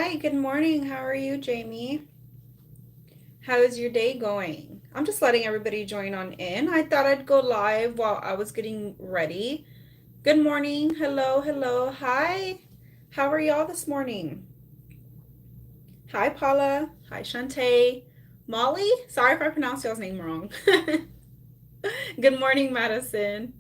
Hi, good morning. How are you, Jamie? How is your day going? I'm just letting everybody join on in. I thought I'd go live while I was getting ready. Good morning. Hello, hello. Hi. How are y'all this morning? Hi, Paula. Hi, Shantae. Molly? Sorry if I pronounced y'all's name wrong. Good morning, Madison.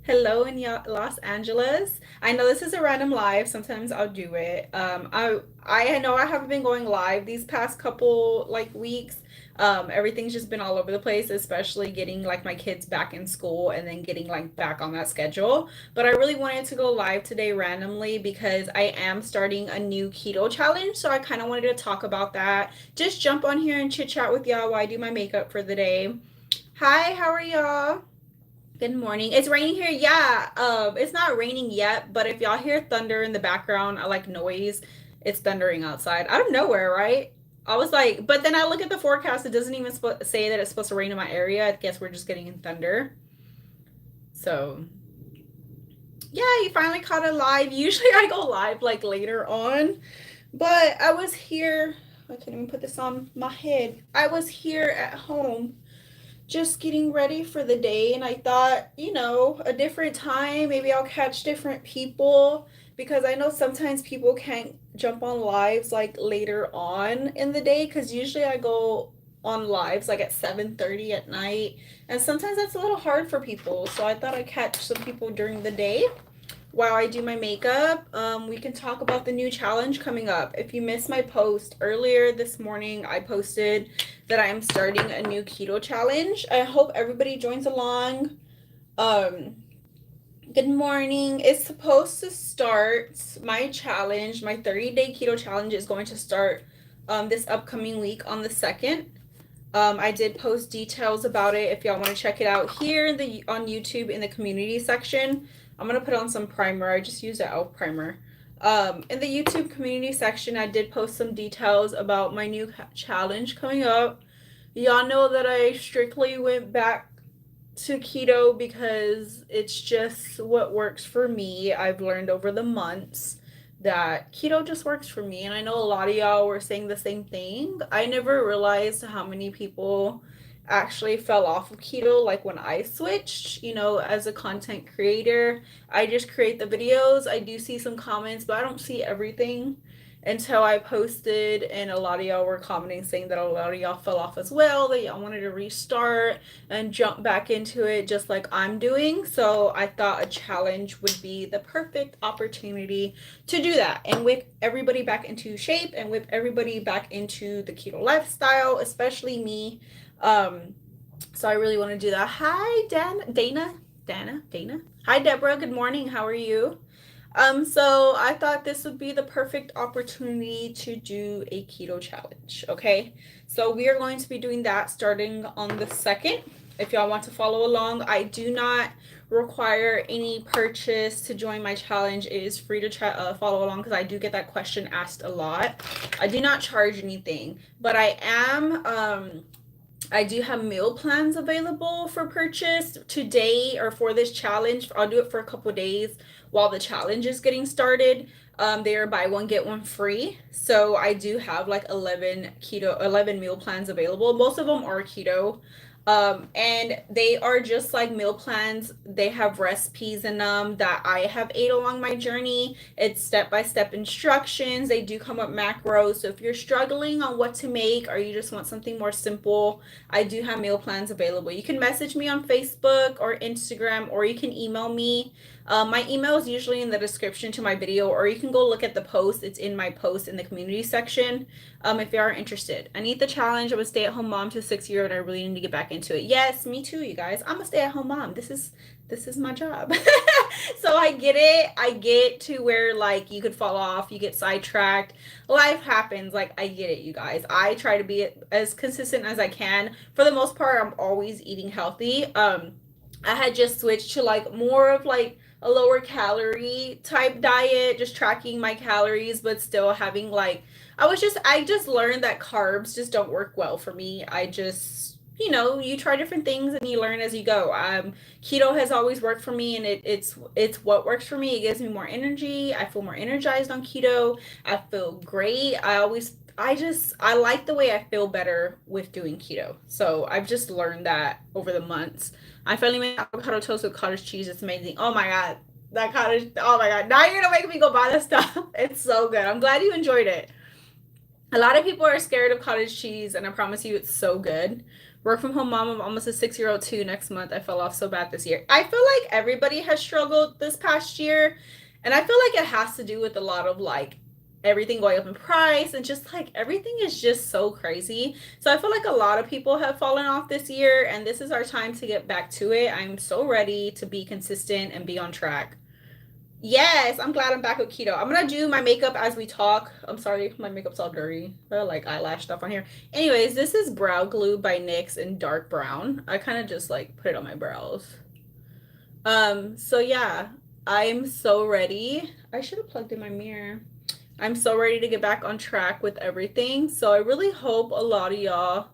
Hello in Los Angeles. I know this is a random live. Sometimes I'll do it. I know I haven't been going live these past couple like weeks. Everything's just been all over the place, especially getting like my kids back in school and then getting like back on that schedule. But I really wanted to go live today randomly because I am starting a new keto challenge. So I kind of wanted to talk about that. Just jump on here and chit chat with y'all while I do my makeup for the day. Hi, how are y'all? Good morning. It's raining here. Yeah. It's not raining yet, but if y'all hear thunder in the background, I like noise. It's thundering outside out of nowhere, right? I was like, but then I look at the forecast. It doesn't even say that it's supposed to rain in my area. I guess we're just getting thunder. So yeah, you finally caught it live. Usually I go live like later on, but I was here. I can't even put this on my head. I was here at home just getting ready for the day, and I thought, a different time, maybe I'll catch different people because I know sometimes people can't jump on lives like later on in the day because usually I go on lives like at 7:30 at night, and sometimes that's a little hard for people. So I thought I'd catch some people during the day while I do my makeup. We can talk about the new challenge coming up. If you missed my post earlier this morning, I posted that I am starting a new keto challenge. I hope everybody joins along. Um, Good morning. It's supposed to start my challenge. My 30-day keto challenge is going to start this upcoming week on the 2nd. I did post details about it if y'all want to check it out here on YouTube in the community section. I'm gonna put on some primer. I just used an elf primer. In the YouTube community section, I did post some details about my new challenge coming up. Y'all know that I strictly went back to keto because it's just what works for me. I've learned over the months that keto just works for me, and I know a lot of y'all were saying the same thing. I never realized how many people actually fell off of keto like when I switched, as a content creator. I just create the videos. I do see some comments, but I don't see everything until I posted, and a lot of y'all were commenting saying that a lot of y'all fell off as well, that y'all wanted to restart and jump back into it just like I'm doing. So I thought a challenge would be the perfect opportunity to do that and whip everybody back into shape and whip everybody back into the keto lifestyle, especially me. So I really want to do that. Hi, Dana. Hi, Deborah. Good morning. How are you? So I thought this would be the perfect opportunity to do a keto challenge. Okay, so we are going to be doing that starting on the 2nd. If y'all want to follow along, I do not require any purchase to join my challenge. It is free to follow along because I do get that question asked a lot. I do not charge anything, but I do have meal plans available for purchase today or for this challenge. I'll do it for a couple days while the challenge is getting started. They are buy one get one free. So I do have like 11 meal plans available. Most of them are keto. And they are just like meal plans. They have recipes in them that I have ate along my journey. It's step-by-step instructions. They do come with macros. So if you're struggling on what to make or you just want something more simple, I do have meal plans available. You can message me on Facebook or Instagram, or you can email me. My email is usually in the description to my video, or you can go look at the post. It's in my post in the community section. If you are interested. I need the challenge. I'm a stay-at-home mom to a 6-year-old, and I really need to get back into it. Yes, me too, you guys. I'm a stay-at-home mom. This is my job. So I get it. I get to where like you could fall off, you get sidetracked. Life happens. Like I get it, you guys. I try to be as consistent as I can. For the most part, I'm always eating healthy. I had just switched to like more of like a lower calorie type diet, just tracking my calories, but still having like I just learned that carbs just don't work well for me. I just you try different things and you learn as you go. Keto has always worked for me, and it's what works for me. It gives me more energy. I feel more energized on keto. I feel great. I like the way I feel better with doing keto. So I've just learned that over the months. I finally made avocado toast with cottage cheese. It's amazing. Oh my god, that cottage. Oh my god, now you're gonna make me go buy this stuff. It's so good. I'm glad you enjoyed it. A lot of people are scared of cottage cheese, and I promise you, it's so good. Work from home mom of almost a 6 year old too. Next month, I fell off so bad this year. I feel like everybody has struggled this past year, and I feel like it has to do with a lot of like everything going up in price, and just like everything is just so crazy. So I feel like a lot of people have fallen off this year, and this is our time to get back to it. I'm so ready to be consistent and be on track. Yes, I'm glad I'm back with keto. I'm gonna do my makeup as we talk. I'm sorry, my makeup's all dirty. Like eyelash stuff on here. Anyways, this is Brow Glue by NYX in dark brown. I kind of just like put it on my brows. So yeah, I'm so ready. I should have plugged in my mirror. I'm so ready to get back on track with everything. So I really hope a lot of y'all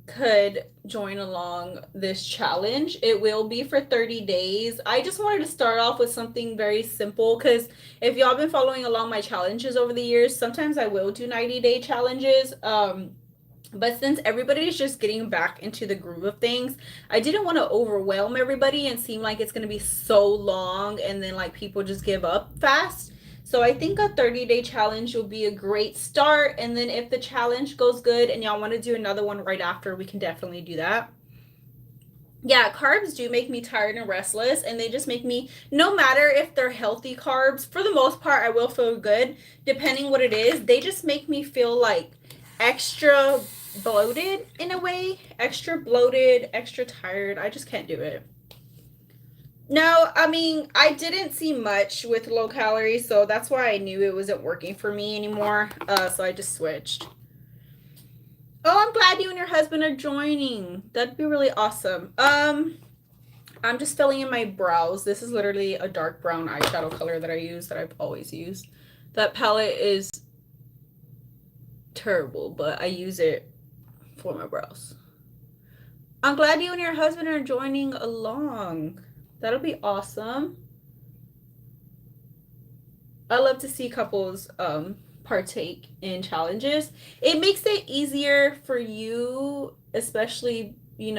could join along this challenge. It will be for 30 days. I just wanted to start off with something very simple, because if y'all been following along my challenges over the years, sometimes I will do 90-day challenges. But since everybody's just getting back into the groove of things, I didn't want to overwhelm everybody and seem like it's going to be so long and then like people just give up fast. So I think a 30-day challenge will be a great start. And then if the challenge goes good and y'all want to do another one right after, we can definitely do that. Yeah, carbs do make me tired and restless, and they just make me, no matter if they're healthy carbs, for the most part, I will feel good. Depending what it is, they just make me feel like extra bloated in a way, extra bloated, extra tired. I just can't do it. No, I mean, I didn't see much with low calories, so that's why I knew it wasn't working for me anymore. So I just switched. Oh, I'm glad you and your husband are joining. That'd be really awesome. I'm just filling in my brows. This is literally a dark brown eyeshadow color that I use, that I've always used. That palette is terrible, but I use it for my brows. I'm glad you and your husband are joining along. That'll be awesome. I love to see couples partake in challenges. It makes it easier for you, especially, being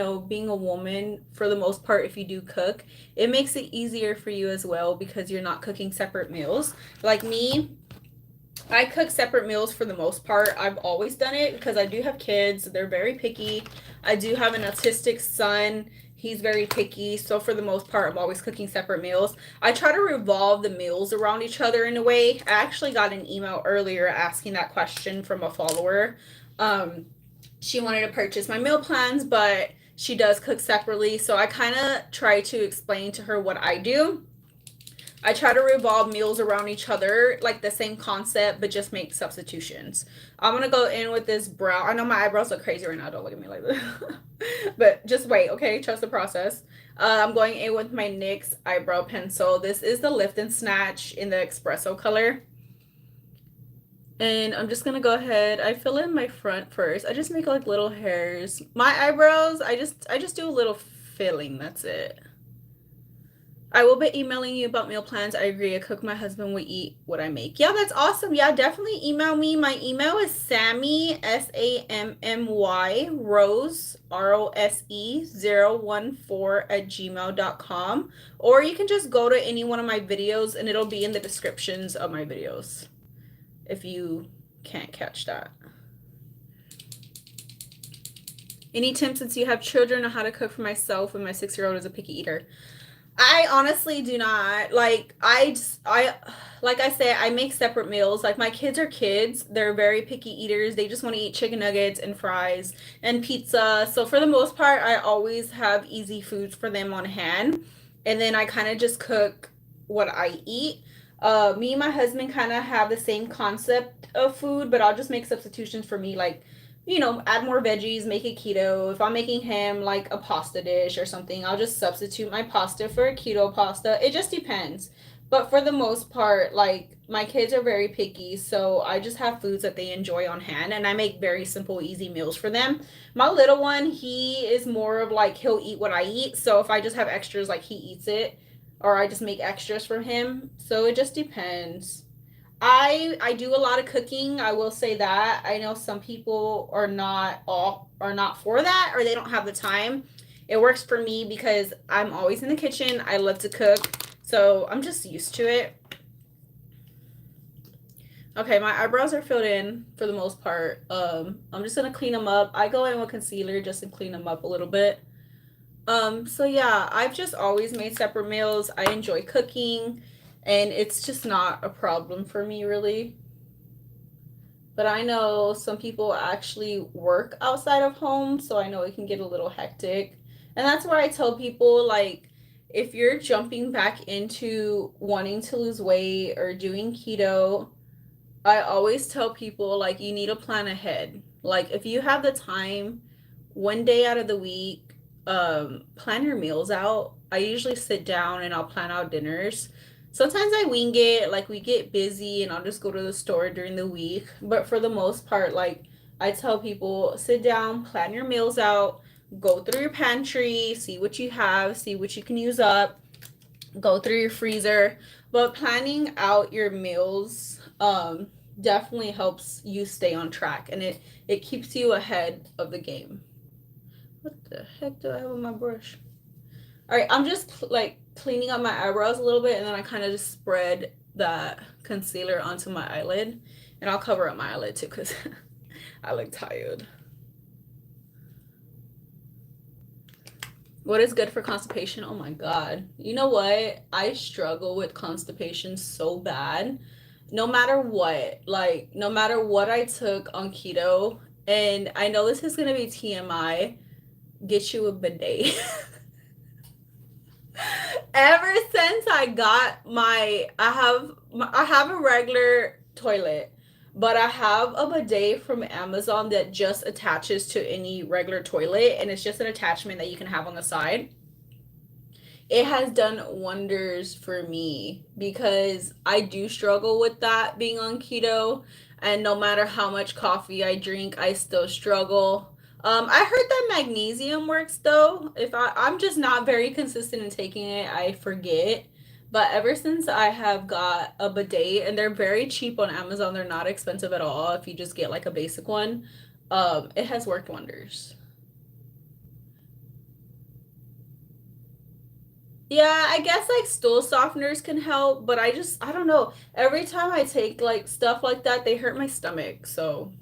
a woman for the most part. If you do cook, it makes it easier for you as well, because you're not cooking separate meals. Like me, I cook separate meals for the most part. I've always done it because I do have kids. They're very picky. I do have an autistic son. He's very picky. So for the most part, I'm always cooking separate meals. I try to revolve the meals around each other in a way. I actually got an email earlier asking that question from a follower. She wanted to purchase my meal plans, but she does cook separately. So I kind of try to explain to her what I do. I try to revolve meals around each other, like the same concept, but just make substitutions. I'm going to go in with this brow. I know my eyebrows look crazy right now. Don't look at me like that. But just wait, okay? Trust the process. I'm going in with my NYX eyebrow pencil. This is the Lift and Snatch in the espresso color. And I'm just going to go ahead. I fill in my front first. I just make like little hairs. My eyebrows, I just do a little filling. That's it. I will be emailing you about meal plans. I agree. I cook. My husband will eat what I make. Yeah, that's awesome. Yeah, definitely email me. My email is Sammy, SAMMY, Rose, ROSE 014 @gmail.com. Or you can just go to any one of my videos and it'll be in the descriptions of my videos if you can't catch that. Any tips since you have children on how to cook for myself when my 6-year-old is a picky eater? I honestly do not. Like I say, I make separate meals. Like my kids are kids. They're very picky eaters. They just want to eat chicken nuggets and fries and pizza. So for the most part, I always have easy foods for them on hand. And then I kind of just cook what I eat. Me and my husband kind of have the same concept of food, but I'll just make substitutions for me, like add more veggies, make it keto. If I'm making him like a pasta dish or something, I'll just substitute my pasta for a keto pasta. It just depends. But for the most part, like my kids are very picky, so I just have foods that they enjoy on hand, and I make very simple, easy meals for them. My little one, he is more of like he'll eat what I eat, so if I just have extras, like he eats it, or I just make extras for him. So it just depends. I do a lot of cooking. I will say that. I know some people are not for that, or they don't have the time. It works for me because I'm always in the kitchen. I love to cook. So I'm just used to it. Okay, my eyebrows are filled in for the most part. I'm just gonna clean them up. I go in with concealer just to clean them up a little bit. So yeah, I've just always made separate meals. I enjoy cooking, and it's just not a problem for me really. But I know some people actually work outside of home, so I know it can get a little hectic. And that's why I tell people, like, if you're jumping back into wanting to lose weight or doing keto, I always tell people, like, you need to plan ahead. Like, if you have the time, one day out of the week, plan your meals out. I usually sit down and I'll plan out dinners. Sometimes I wing it, like we get busy and I'll just go to the store during the week. But for the most part, like I tell people, sit down, plan your meals out, go through your pantry, see what you have, see what you can use up, go through your freezer. But planning out your meals definitely helps you stay on track, and it keeps you ahead of the game. What the heck do I have on my brush? All right, I'm just like cleaning up my eyebrows a little bit, and then I kind of just spread that concealer onto my eyelid, and I'll cover up my eyelid too because I look tired. What is good for constipation? Oh my God. You know what? I struggle with constipation so bad. No matter what, like, no matter what I took on keto, and I know this is going to be TMI, get you a bidet. Ever since I got I have a regular toilet, but I have a bidet from Amazon that just attaches to any regular toilet, and it's just an attachment that you can have on the side. It has done wonders for me because I do struggle with that being on keto, and no matter how much coffee I drink, I still struggle. I heard that magnesium works though. If I'm just not very consistent in taking it, I forget. But ever since I have got a bidet, and they're very cheap on Amazon, they're not expensive at all if you just get like a basic one, it has worked wonders. Yeah, I guess like stool softeners can help, but I don't know. Every time I take like stuff like that, they hurt my stomach. So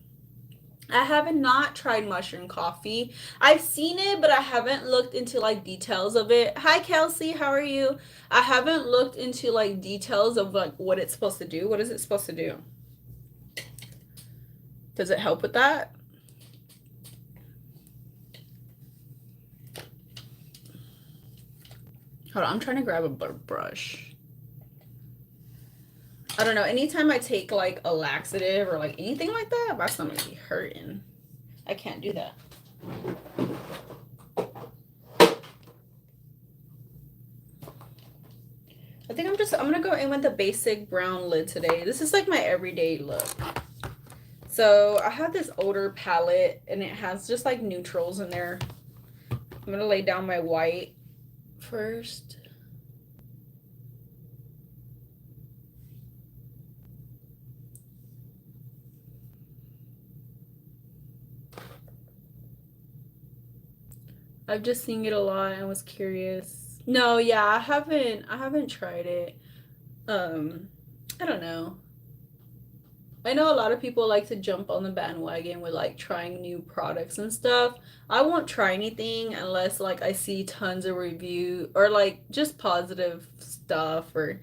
I haven't not tried mushroom coffee. I've seen it, but I haven't looked into like details of it. Hi Kelsey, how are you? I haven't looked into like details of like what it's supposed to do. What is it supposed to do? Does it help with that? Hold on, I'm trying to grab a brush. I don't know. Anytime I take like a laxative or like anything like that, my stomach be hurting. I can't do that. I think I'm gonna go in with the basic brown lid today. This is like my everyday look. So I have this older palette and it has just like neutrals in there. I'm gonna lay down my white first. I've just seen it a lot and was curious. No, yeah, I haven't tried it. Um, I don't know. I know a lot of people like to jump on the bandwagon with like trying new products and stuff. I won't try anything unless like I see tons of review or like just positive stuff or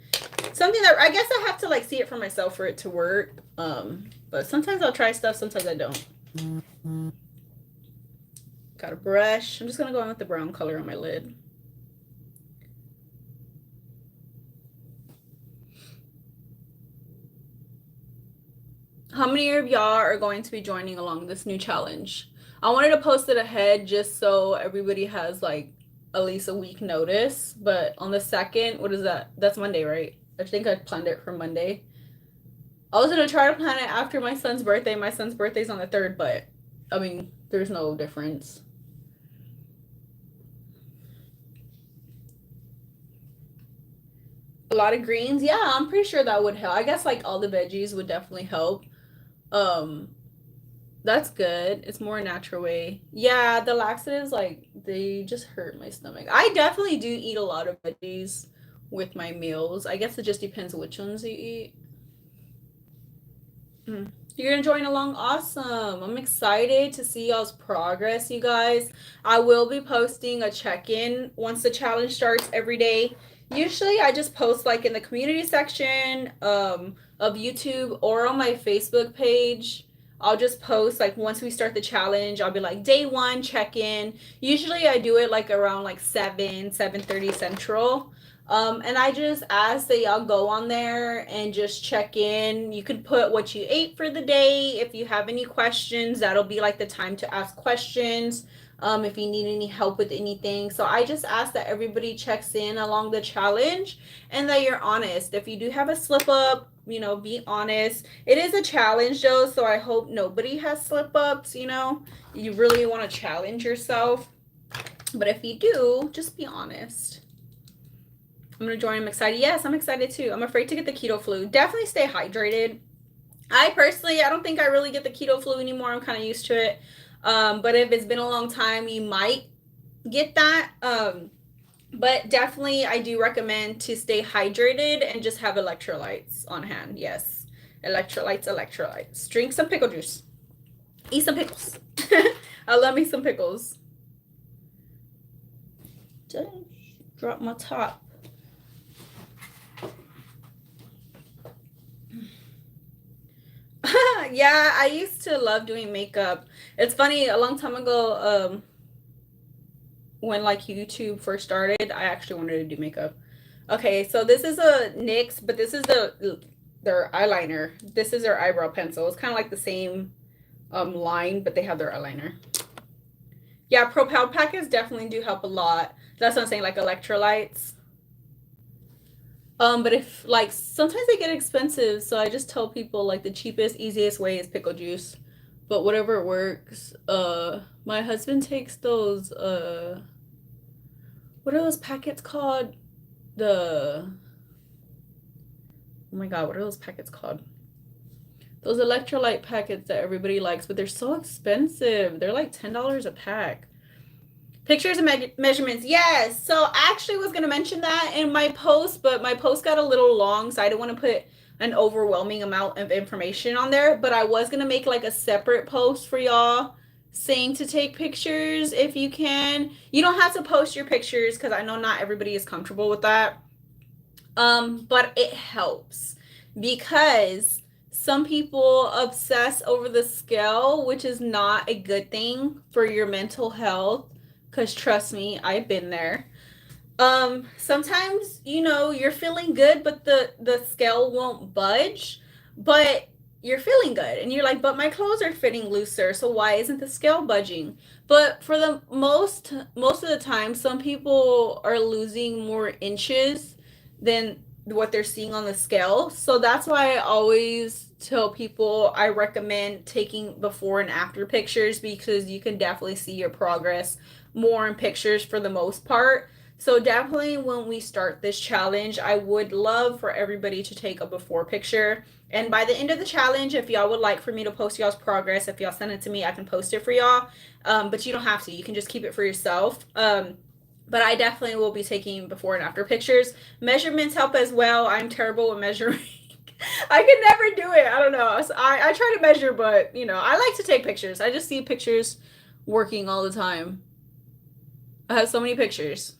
something that I guess I have to like see it for myself for it to work. But sometimes I'll try stuff, sometimes I don't. Got a brush. I'm just gonna go in with the brown color on my lid. How many of y'all are going to be joining along this new challenge? I wanted to post it ahead just so everybody has like at least a week notice. But on the second, what is that? That's Monday, right? I think I planned it for Monday. I was gonna try to plan it after my son's birthday. My son's birthday's on the 3rd, but I mean, there's no difference. A lot of greens, yeah, I'm pretty sure that would help. I guess like all the veggies would definitely help. Um, that's good. It's more a natural way. Yeah, the laxatives like they just hurt my stomach. I definitely do eat a lot of veggies with my meals. I guess it just depends which ones you eat. Mm. You're gonna join along. Awesome. I'm excited to see y'all's progress, you guys. I will be posting a check-in once the challenge starts every day. Usually I just post like in the community section of YouTube or on my Facebook page. I'll just post like once we start the challenge, I'll be like day 1 check-in. Usually I do it like around like 7:30 Central. And I just ask that y'all go on there and just check in. You can put what you ate for the day. If you have any questions, that'll be like the time to ask questions. If you need any help with anything. So I just ask that everybody checks in along the challenge and that you're honest. If you do have a slip up, be honest. It is a challenge though, so I hope nobody has slip ups. You really want to challenge yourself. But if you do, just be honest. I'm gonna join. I'm excited. Yes, I'm excited too. I'm afraid to get the keto flu. Definitely stay hydrated. I don't think I really get the keto flu anymore. I'm kind of used to it. But if it's been a long time, you might get that. But definitely, I do recommend to stay hydrated and just have electrolytes on hand. Yes, electrolytes, electrolytes. Drink some pickle juice. Eat some pickles. I love me some pickles. Just drop my top. Yeah, I used to love doing makeup. It's funny, a long time ago, when like YouTube first started, I actually wanted to do makeup. Okay, so this is a NYX, but this is their eyeliner. This is their eyebrow pencil. It's kind of like the same line, but they have their eyeliner. Yeah, Propel packets definitely do help a lot. That's what I'm saying, like electrolytes. But if like sometimes they get expensive, so I just tell people like the cheapest, easiest way is pickle juice. But whatever works. My husband takes those what are those packets called? The Oh my god, what are those packets called? Those electrolyte packets that everybody likes, but they're so expensive. They're like $10 a pack. Pictures and measurements. Yes. So I actually was going to mention that in my post, but my post got a little long, so I didn't want to put an overwhelming amount of information on there. But I was going to make like a separate post for y'all saying to take pictures if you can. You don't have to post your pictures because I know not everybody is comfortable with that. But it helps because some people obsess over the scale, which is not a good thing for your mental health. Because trust me, I've been there. Sometimes, you're feeling good, but the scale won't budge, but you're feeling good. And you're like, but my clothes are fitting looser, so why isn't the scale budging? But for the most of the time, some people are losing more inches than what they're seeing on the scale. So that's why I always tell people I recommend taking before and after pictures because you can definitely see your progress more in pictures for the most part. So definitely when we start this challenge, I would love for everybody to take a before picture. And by the end of the challenge, if y'all would like for me to post y'all's progress, if y'all send it to me, I can post it for y'all. But you don't have to. You can just keep it for yourself. But I definitely will be taking before and after pictures. Measurements help as well. I'm terrible with measuring. I can never do it. I don't know. So I try to measure, but I like to take pictures. I just see pictures working all the time. I have so many pictures.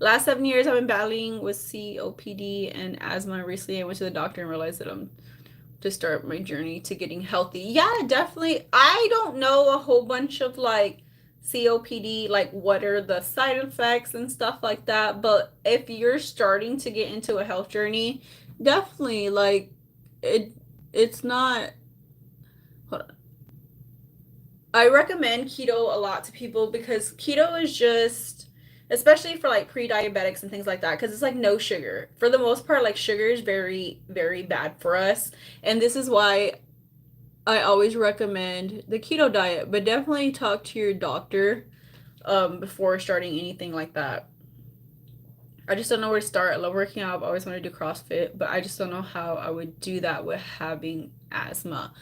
Last 7 years, I've been battling with COPD and asthma. Recently, I went to the doctor and realized that I'm to start my journey to getting healthy. Yeah, definitely. I don't know a whole bunch of like COPD, like what are the side effects and stuff like that. But if you're starting to get into a health journey, definitely like it's not. Hold on. I recommend keto a lot to people because keto is just especially for like pre-diabetics and things like that, because it's like no sugar. For the most part, like sugar is very, very bad for us. And this is why I always recommend the keto diet, but definitely talk to your doctor before starting anything like that. I just don't know where to start. I love working out. I've always wanted to do CrossFit, but I just don't know how I would do that with having asthma.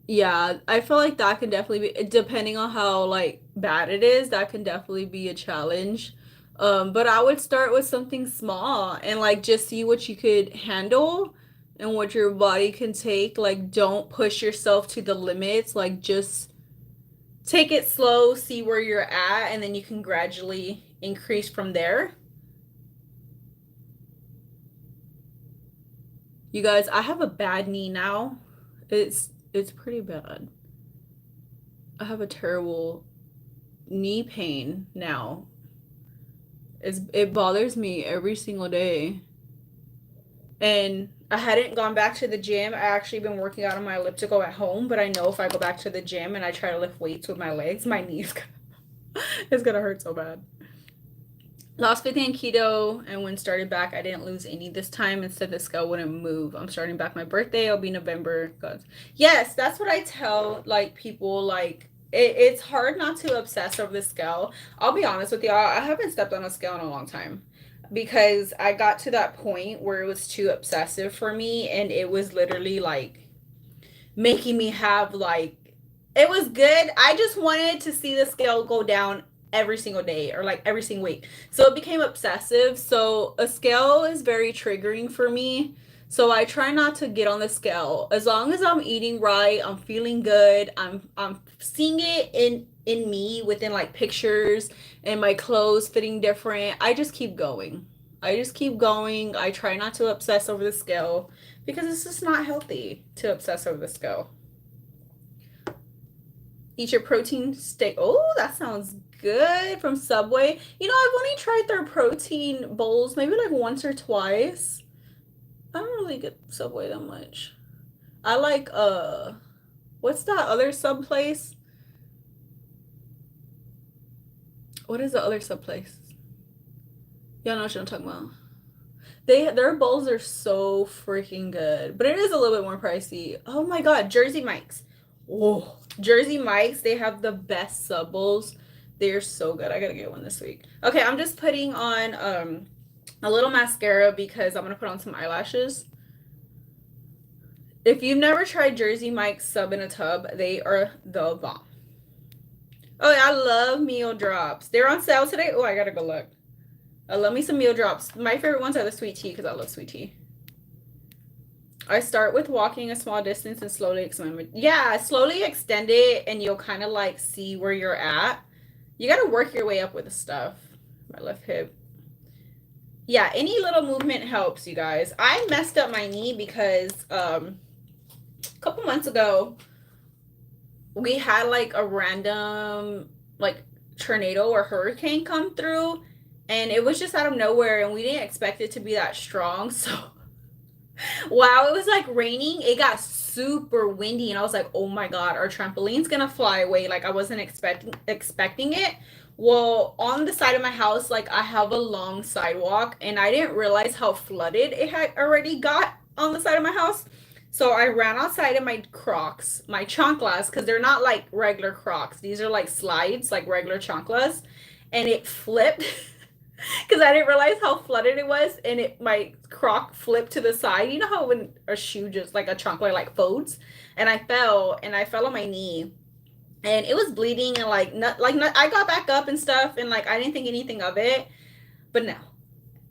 Yeah, I feel like that can definitely be, depending on how like bad it is, that can definitely be a challenge. But I would start with something small and like just see what you could handle and what your body can take. Like don't push yourself to the limits. Like just take it slow, see where you're at, and then you can gradually increase from there. You guys, I have a bad knee now. It's pretty bad. I have a terrible knee pain now. It bothers me every single day. And I hadn't gone back to the gym. I actually been working out on my elliptical at home, but I know if I go back to the gym and I try to lift weights with my legs, my knees it's gonna hurt so bad. Lost 50 in keto, and when started back, I didn't lose any this time. Instead, the scale wouldn't move. I'm starting back my birthday. I'll be November. God. Yes, that's what I tell like people. Like it's hard not to obsess over the scale. I'll be honest with y'all. I haven't stepped on a scale in a long time because I got to that point where it was too obsessive for me, and it was literally like making me have like it was good. I just wanted to see the scale go down every single day or like every single week. So it became obsessive. So a scale is very triggering for me. So I try not to get on the scale. As long as I'm eating right, I'm feeling good, I'm seeing it in me within like pictures and my clothes fitting different. I just keep going. I just keep going. I try not to obsess over the scale because it's just not healthy to obsess over the scale. Eat your protein steak. Oh, that sounds good from Subway. You know, I've only tried their protein bowls maybe like once or twice. I don't really get Subway that much. I like what's that other sub place? What is the other sub place? Y'all know what I'm talking about. Their bowls are so freaking good, but it is a little bit more pricey. Oh my god, Jersey Mike's. Oh, Jersey Mike's, they have the best sub bowls. They're so good. I gotta get one this week. Okay, I'm just putting on a little mascara because I'm gonna put on some eyelashes. If you've never tried Jersey Mike's sub in a tub, they are the bomb. Oh yeah, I love meal drops. They're on sale today. Oh, I gotta go look. I love me some meal drops. My favorite ones are the sweet tea because I love sweet tea. I start with walking a small distance and slowly extend it. Yeah, slowly extend it and you'll kind of like see where you're at. You got to work your way up with the stuff. My left hip. Yeah, any little movement helps, you guys. I messed up my knee because a couple months ago we had like a random like tornado or hurricane come through, and it was just out of nowhere and we didn't expect it to be that strong. So wow, it was like raining. It got super windy and I was like, "Oh my god, our trampoline's going to fly away." Like I wasn't expecting it. Well, on the side of my house, like I have a long sidewalk and I didn't realize how flooded it had already got on the side of my house. So I ran outside in my Crocs, my chanclas, because they're not like regular Crocs. These are like slides, like regular chanclas, and it flipped because I didn't realize how flooded it was, and it my Croc flipped to the side. You know how when a shoe just like a chancla like folds, and I fell on my knee, and it was bleeding, and I got back up and stuff, and like I didn't think anything of it, but now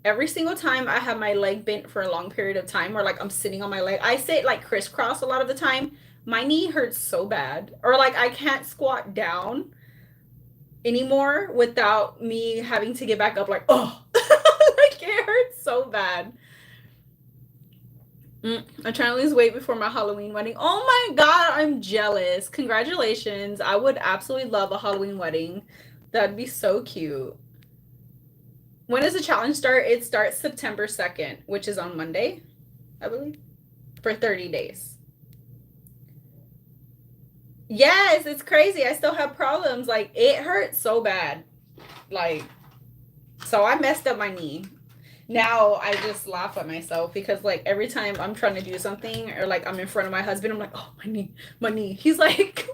every single time I have my leg bent for a long period of time, or like I'm sitting on my leg, I sit like crisscross a lot of the time. My knee hurts so bad, or like I can't squat down anymore without me having to get back up. Like, oh, like it hurts so bad. I'm trying to lose weight before my Halloween wedding. Oh my god, I'm jealous. Congratulations. I would absolutely love a Halloween wedding. That'd be so cute. When does the challenge start? It starts September 2nd, which is on Monday, I believe, for 30 days. Yes, it's crazy. I still have problems. Like, it hurts so bad. Like, So I messed up my knee. Now I just laugh at myself because like every time I'm trying to do something or like I'm in front of my husband, I'm like, oh my knee, my knee. He's like,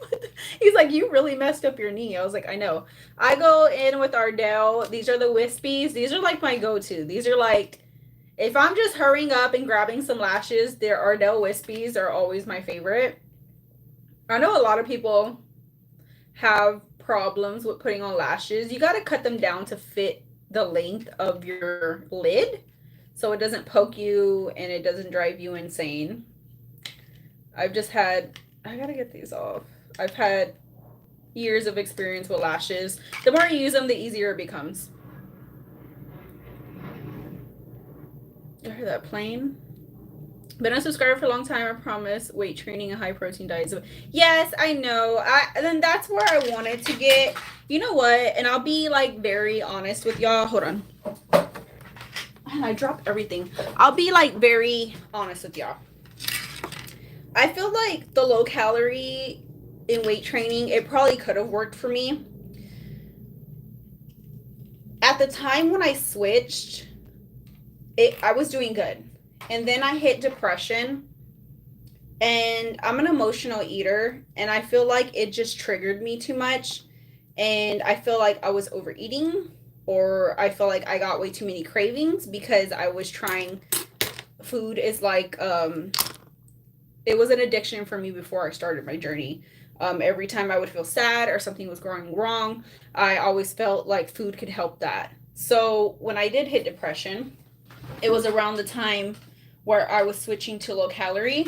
he's like, you really messed up your knee. I was like, I know. I go in with Ardell. These are the wispies. These are like my go-to. These are like, if I'm just hurrying up and grabbing some lashes, their Ardell wispies are always my favorite. I know a lot of people have problems with putting on lashes. You got to cut them down to fit the length of your lid so it doesn't poke you and it doesn't drive you insane. I've just had, I gotta get these off. I've had years of experience with lashes. The more you use them, the easier it becomes. I heard that plane. Been a subscriber for a long time, I promise. Weight training and high protein diets. Yes, I know. Then that's where I wanted to get. You know what? And I'll be like very honest with y'all. Hold on. And I dropped everything. I'll be like very honest with y'all. I feel like the low calorie in weight training, it probably could have worked for me. At the time when I switched, I was doing good. And then I hit depression, and I'm an emotional eater, and I feel like it just triggered me too much, and I feel like I was overeating, or I feel like I got way too many cravings because I was trying. Food is like it was an addiction for me before I started my journey. Every time I would feel sad or something was going wrong, I always felt like food could help that. So when I did hit depression, it was around the time where I was switching to low calorie,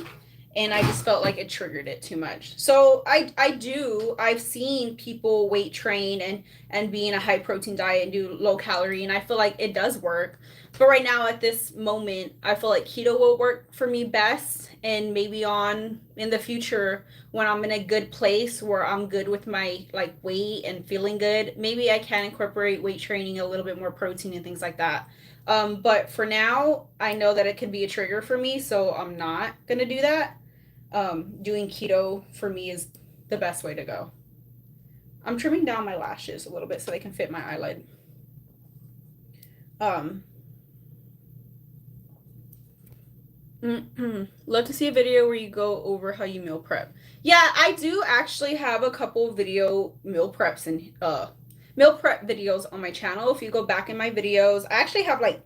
and I just felt like it triggered it too much. So I've seen people weight train and be in a high protein diet and do low calorie, and I feel like it does work. But right now at this moment, I feel like keto will work for me best, and maybe on in the future when I'm in a good place where I'm good with my like weight and feeling good, maybe I can incorporate weight training, a little bit more protein and things like that. But for now, I know that it could be a trigger for me, so I'm not gonna do that. Doing keto for me is the best way to go. I'm trimming down my lashes a little bit so they can fit my eyelid. Um, Love to see a video where you go over how you meal prep. Yeah, I do actually have a couple video meal preps and meal prep videos on my channel. If you go back in my videos, I actually have like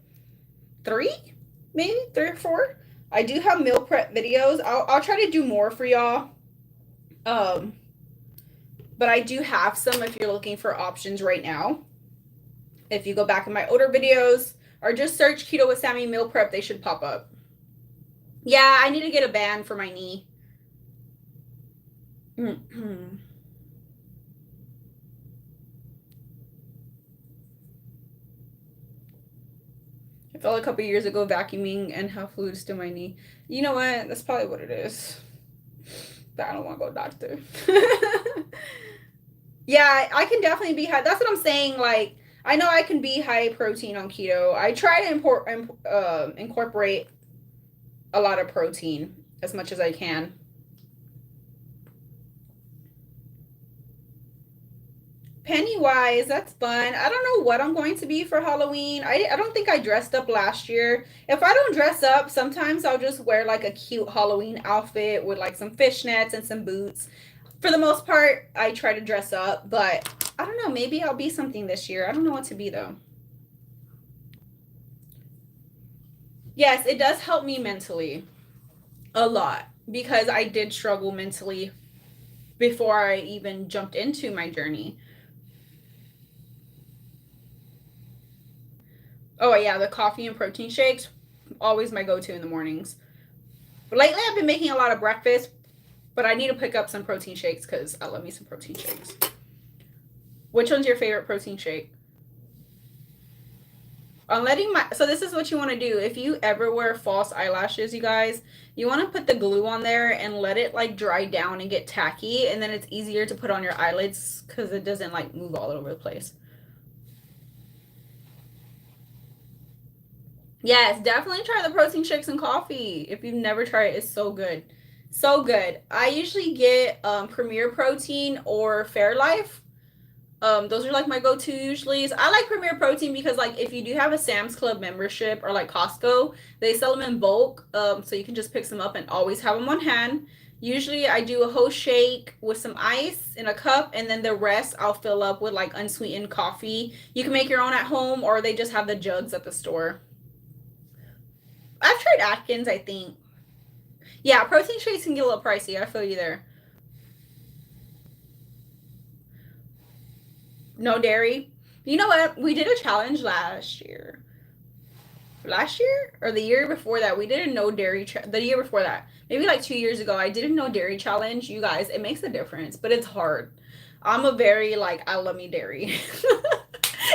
maybe three or four. I do have meal prep videos. I'll try to do more for y'all. But I do have some if you're looking for options right now. If you go back in my older videos or just search Keto with Sammy meal prep, they should pop up. Yeah, I need to get a band for my knee. I fell a couple years ago vacuuming and have fluid to my knee. You know what? That's probably what it is. But I don't want to go doctor. Yeah, I can definitely be high. That's what I'm saying. Like, I know I can be high protein on keto. I try to incorporate a lot of protein as much as I can. Pennywise, that's fun. I don't know what I'm going to be for Halloween. I don't think I dressed up last year. If I don't dress up, sometimes I'll just wear like a cute Halloween outfit with like some fishnets and some boots. For the most part, I try to dress up, but I don't know. Maybe I'll be something this year. I don't know what to be though. Yes, it does help me mentally a lot because I did struggle mentally before I even jumped into my journey. Oh yeah, the coffee and protein shakes, always my go-to in the mornings. But lately I've been making a lot of breakfast, but I need to pick up some protein shakes because I love me some protein shakes. Which one's your favorite protein shake? So this is what you want to do. If you ever wear false eyelashes, you guys, you want to put the glue on there and let it like dry down and get tacky, and then it's easier to put on your eyelids because it doesn't like move all over the place. Yes, definitely try the protein shakes and coffee. If you've never tried it, it's so good. So good. I usually get Premier Protein or Fairlife. Those are like my go-to usually. I like Premier Protein because like if you do have a Sam's Club membership or like Costco, they sell them in bulk. So you can just pick some up and always have them on hand. Usually I do a whole shake with some ice in a cup, and then the rest I'll fill up with like unsweetened coffee. You can make your own at home, or they just have the jugs at the store. I've tried Atkins, I think. Yeah, protein shakes can get a little pricey. I feel you there. No dairy. You know what? We did a challenge last year. Last year or the year before that, we did a no dairy. The year before that, maybe like 2 years ago, I did a no dairy challenge. You guys, it makes a difference, but it's hard. I'm a very like I love me dairy.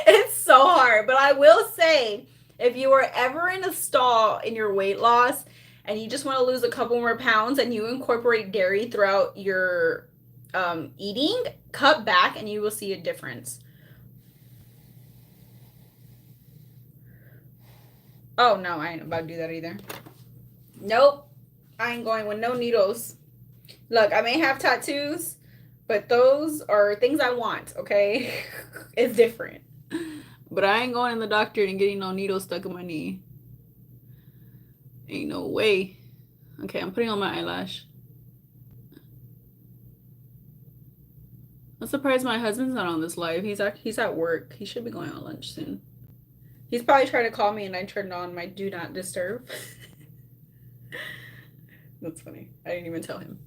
It's so hard, but I will say, if you are ever in a stall in your weight loss and you just want to lose a couple more pounds and you incorporate dairy throughout your eating, cut back and you will see a difference. Oh no, I ain't about to do that either. Nope, I ain't going with no needles. Look, I may have tattoos, but those are things I want, okay? It's different. But I ain't going in the doctor and getting no needle stuck in my knee. Ain't no way. Okay, I'm putting on my eyelash. I'm surprised my husband's not on this live. He's at work. He should be going on lunch soon. He's probably trying to call me and I turned on my do not disturb. That's funny. I didn't even tell him.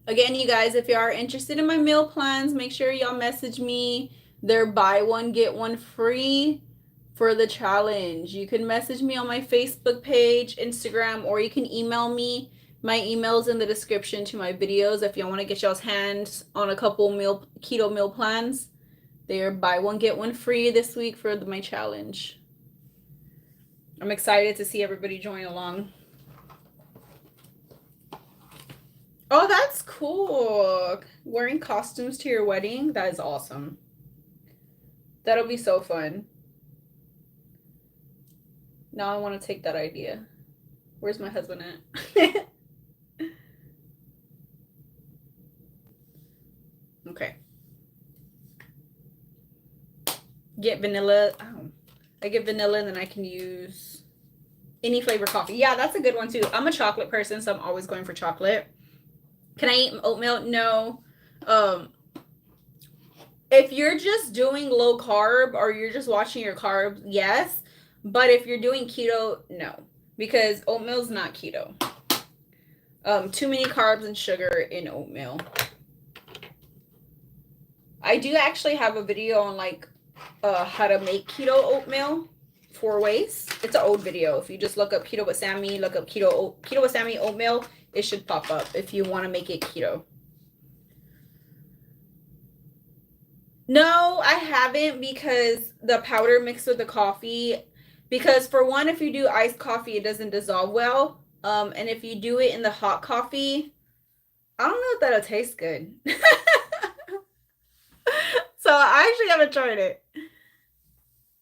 Again, you guys, if you are interested in my meal plans, make sure y'all message me. They're buy one, get one free for the challenge. You can message me on my Facebook page, Instagram, or you can email me. My email's in the description to my videos if y'all want to get y'all's hands on a couple keto meal plans. They're buy one, get one free this week for my challenge. I'm excited to see everybody join along. Oh, that's cool. Wearing costumes to your wedding? That is awesome. That'll be so fun. Now I want to take that idea. Where's my husband at? Okay. Get vanilla. Oh, I get vanilla and then I can use any flavor coffee. Yeah, that's a good one too. I'm a chocolate person, so I'm always going for chocolate. Can I eat oatmeal? No. If you're just doing low carb or you're just watching your carbs, yes. But if you're doing keto, no. Because oatmeal's not keto. Too many carbs and sugar in oatmeal. I do actually have a video on like how to make keto oatmeal 4 ways. It's an old video. If you just look up keto with Sammy, look up keto with Sammy oatmeal, it should pop up if you want to make it keto. No, I haven't, because the powder mixed with the coffee, because for one, if you do iced coffee, it doesn't dissolve well. And if you do it in the hot coffee, I don't know if that'll taste good. So I actually haven't tried it.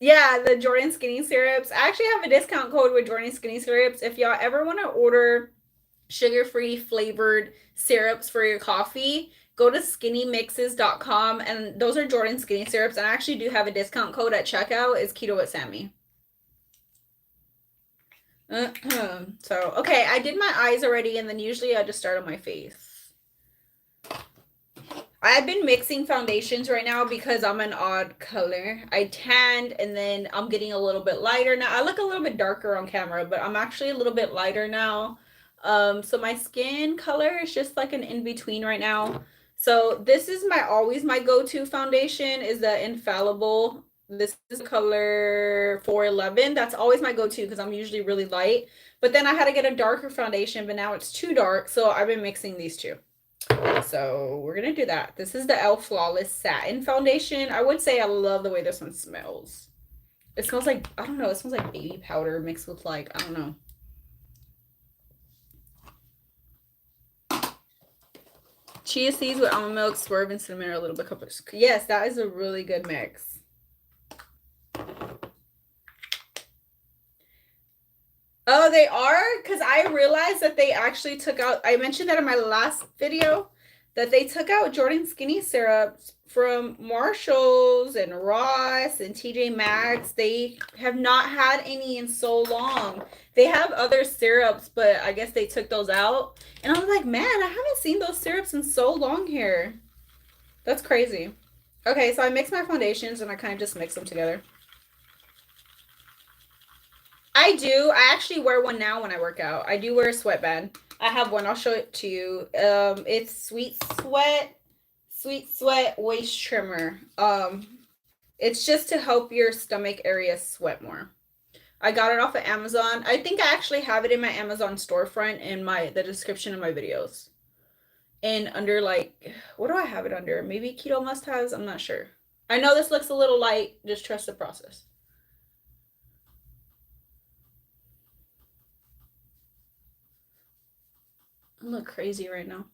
Yeah, the Jordan Skinny Syrups. I actually have a discount code with Jordan Skinny Syrups. If y'all ever want to order sugar-free flavored syrups for your coffee, go to skinnymixes.com, and those are Jordan Skinny Syrups. And I actually do have a discount code at checkout. It's Keto with Sammy. So, okay, I did my eyes already, and then usually I just start on my face. I've been mixing foundations right now because I'm an odd color. I tanned and then I'm getting a little bit lighter now. I look a little bit darker on camera, but I'm actually a little bit lighter now. So my skin color is just like an in-between right now. So this is always my go-to foundation is the Infallible. This is color 411. That's always my go-to because I'm usually really light. But then I had to get a darker foundation, but now it's too dark. So I've been mixing these two. So we're going to do that. This is the e.l.f. Flawless Satin Foundation. I would say I love the way this one smells. It smells like, I don't know, it smells like baby powder mixed with like, I don't know. Chia seeds with almond milk, swerve, and cinnamon are a little bit covered. Yes, that is a really good mix. Oh, they are? Because I realized that they actually took out, I mentioned that in my last video, that they took out Jordan Skinny syrups from Marshalls and Ross and TJ Maxx. They have not had any in so long. They have other syrups, but I guess they took those out. And I was like, man, I haven't seen those syrups in so long here. That's crazy. Okay, so I mix my foundations and I kind of just mix them together. I do. I actually wear one now when I work out. I do wear a sweatband. I have one. I'll show it to you. It's Sweet Sweat waist trimmer. It's just to help your stomach area sweat more. I got it off of Amazon. I think I actually have it in my Amazon storefront in the description of my videos. And under like, what do I have it under? Maybe keto must-haves. I'm not sure. I know this looks a little light. Just trust the process. I look crazy right now.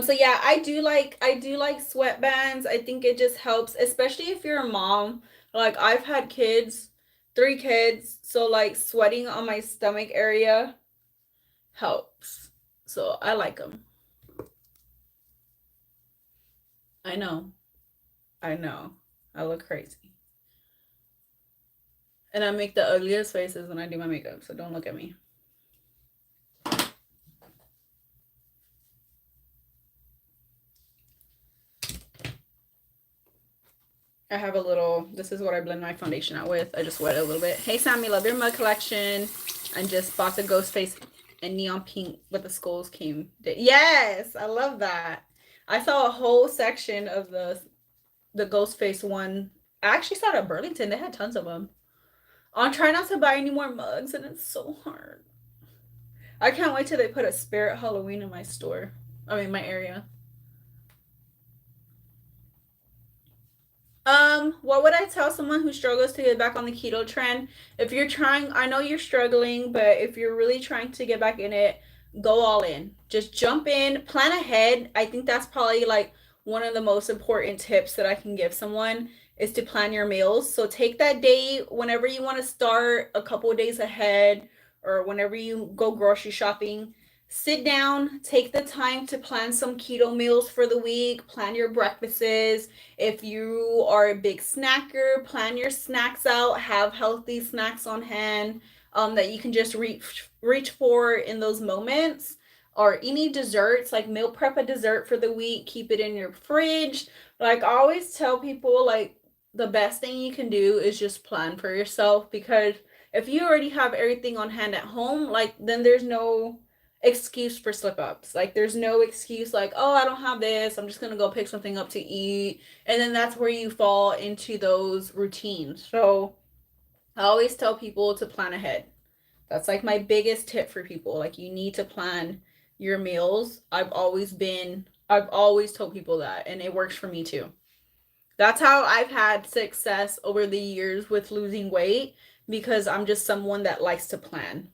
So yeah, I do like sweatbands. I think it just helps, especially if you're a mom. Like I've had kids, 3 kids, so like sweating on my stomach area helps. So I like them. I know. I know. I look crazy. And I make the ugliest faces when I do my makeup, so don't look at me. I have a little, this is what I blend my foundation out with. I just wet it a little bit. Hey, Sammy, love your mug collection. I just bought the ghost face and neon pink with the skulls came. Yes, I love that. I saw a whole section of the ghost face one. I actually saw it at Burlington. They had tons of them. I'm trying not to buy any more mugs, and it's so hard. I can't wait till they put a Spirit Halloween in my store. I mean, my area. What would I tell someone who struggles to get back on the keto trend? If you're trying, I know you're struggling, but if you're really trying to get back in it, go all in. Just jump in, plan ahead. I think that's probably like one of the most important tips that I can give someone is to plan your meals. So take that day whenever you want to start, a couple of days ahead, or whenever you go grocery shopping. Sit down, take the time to plan some keto meals for the week, plan your breakfasts. If you are a big snacker, plan your snacks out, have healthy snacks on hand that you can just reach for in those moments. Or any desserts, like meal prep a dessert for the week, keep it in your fridge. Like I always tell people, like the best thing you can do is just plan for yourself, because if you already have everything on hand at home, like then there's no excuse for slip ups. Like there's no excuse like, oh, I don't have this, I'm just gonna go pick something up to eat. And then that's where you fall into those routines. So I always tell people to plan ahead. That's like my biggest tip for people. Like you need to plan your meals. I've always told people that, and it works for me too. That's how I've had success over the years with losing weight, because I'm just someone that likes to plan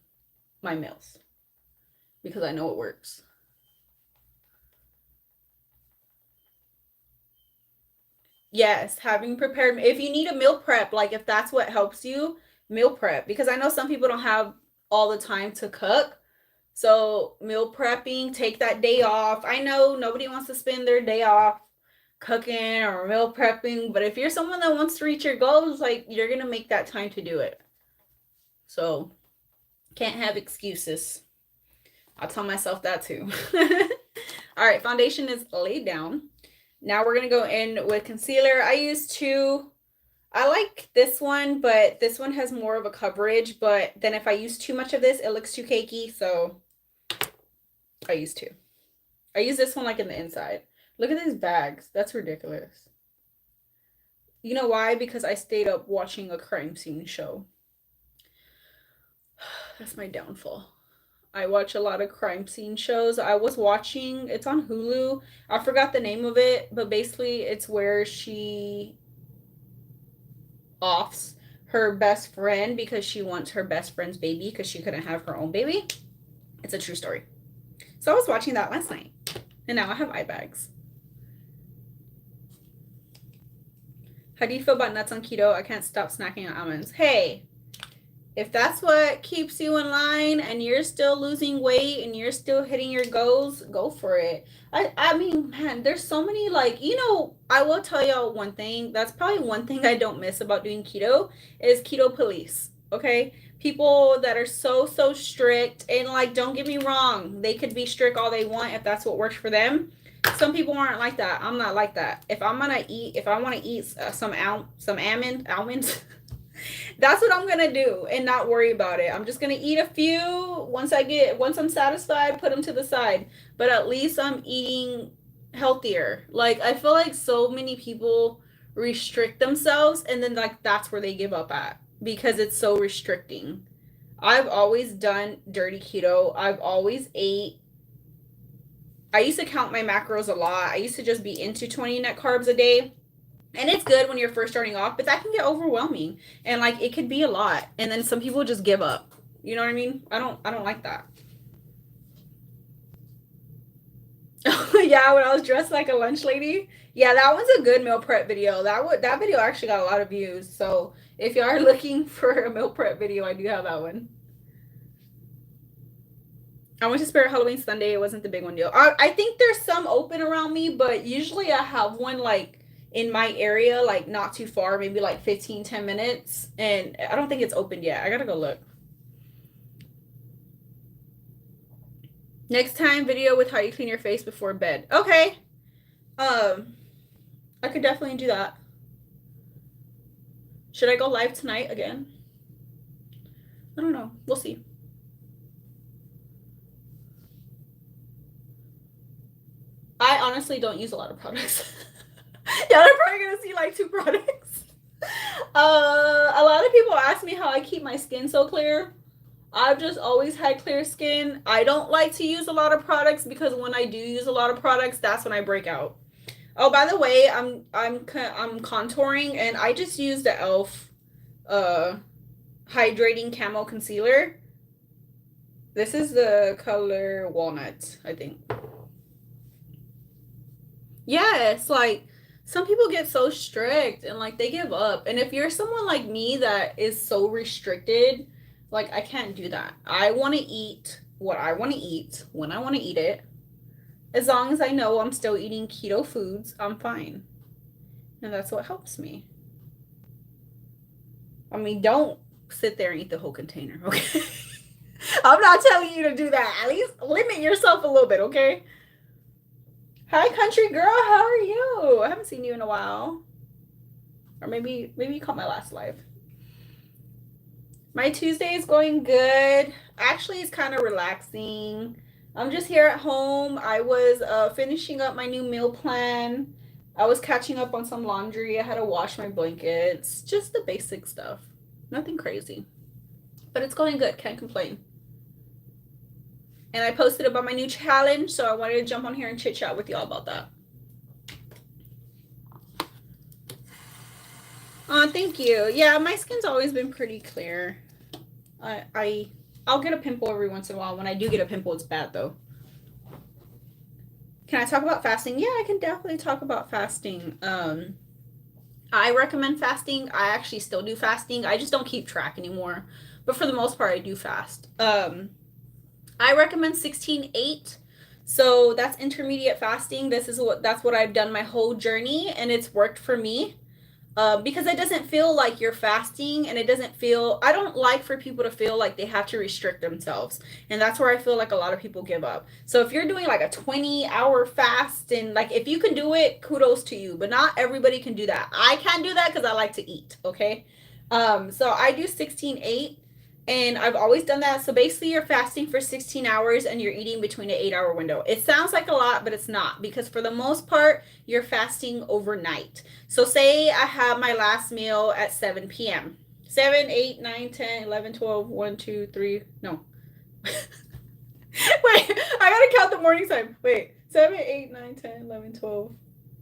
my meals because I know it works. Yes, having prepared, if you need a meal prep, like if that's what helps you, meal prep, because I know some people don't have all the time to cook. So, meal prepping, take that day off. I know nobody wants to spend their day off cooking or meal prepping, but if you're someone that wants to reach your goals, like you're going to make that time to do it. So, can't have excuses. I'll tell myself that too. All right, foundation is laid down. Now we're going to go in with concealer. I use two. I like this one, but this one has more of a coverage. But then if I use too much of this, it looks too cakey. So I use two. I use this one like in the inside. Look at these bags. That's ridiculous. You know why? Because I stayed up watching a crime scene show. That's my downfall. I watch a lot of crime scene shows. I was watching, it's on Hulu. I forgot the name of it, but basically it's where she offs her best friend because she wants her best friend's baby because she couldn't have her own baby. It's a true story. So I was watching that last night, and now I have eye bags. How do you feel about nuts on keto? I can't stop snacking on almonds. Hey, If that's what keeps you in line and you're still losing weight and you're still hitting your goals, go for it. I mean, man, there's so many, like, I will tell y'all one thing. That's probably one thing I don't miss about doing keto is keto police. Okay? People that are so strict, and like, don't get me wrong, they could be strict all they want if that's what works for them. Some people aren't like that. I'm not like that. If I want to eat some almonds, that's what I'm gonna do and not worry about it. I'm just gonna eat a few. Once I'm satisfied, put them to the side. But at least I'm eating healthier. Like, I feel like so many people restrict themselves, and then like that's where they give up at because it's so restricting. I've always done dirty keto. I've always ate. I used to count my macros a lot. I used to just be into 20 net carbs a day. And it's good when you're first starting off, but that can get overwhelming. And like, it could be a lot. And then some people just give up. You know what I mean? I don't like that. Yeah, when I was dressed like a lunch lady. Yeah, that one's a good meal prep video. That video actually got a lot of views. So if you are looking for a meal prep video, I do have that one. I went to Spirit Halloween Sunday. It wasn't the big one deal. I think there's some open around me, but usually I have one like in my area, like not too far, maybe like 15-10 minutes. And I don't think it's opened yet. I gotta go look. Next time, video with how you clean your face before bed. Okay. I could definitely do that. Should I go live tonight again? I don't know. We'll see. I honestly don't use a lot of products. Yeah, I'm probably gonna see like 2 products. A lot of people ask me how I keep my skin so clear. I've just always had clear skin. I don't like to use a lot of products because when I do use a lot of products, that's when I break out. Oh, by the way, I'm contouring, and I just used the Elf hydrating camo concealer. This is the color Walnut, I think. Yes, like, some people get so strict and like they give up. And if you're someone like me that is so restricted, like, I can't do that. I want to eat what I want to eat when I want to eat it. As long as I know I'm still eating keto foods, I'm fine. And that's what helps me. I mean, don't sit there and eat the whole container, okay? I'm not telling you to do that. At least limit yourself a little bit, okay? Hi, country girl. How are you? I haven't seen you in a while. Or maybe you caught my last live. My Tuesday is going good. Actually, it's kind of relaxing. I'm just here at home. I was finishing up my new meal plan. I was catching up on some laundry. I had to wash my blankets. Just the basic stuff. Nothing crazy. But it's going good. Can't complain. And I posted about my new challenge, so I wanted to jump on here and chit chat with y'all about that. Thank you. Yeah, my skin's always been pretty clear. I'll get a pimple every once in a while. When I do get a pimple, it's bad though. Can I talk about fasting? Yeah, I can definitely talk about fasting. I recommend fasting. I actually still do fasting. I just don't keep track anymore. But for the most part, I do fast. I recommend 16-8. So that's intermediate fasting. That's what I've done my whole journey, and it's worked for me. Because it doesn't feel like you're fasting, and I don't like for people to feel like they have to restrict themselves. And that's where I feel like a lot of people give up. So if you're doing like a 20-hour fast, and like, if you can do it, kudos to you, but not everybody can do that. I can't do that because I like to eat. Okay. So I do 16-8. And I've always done that. So basically you're fasting for 16 hours and you're eating between an 8-hour window. It sounds like a lot, but it's not, because for the most part, you're fasting overnight. So say I have my last meal at 7 p.m. 7, 8, 9, 10, 11, 12, 1, 2, 3. No. Wait, I gotta count the morning time. Wait, 7, 8, 9, 10, 11, 12.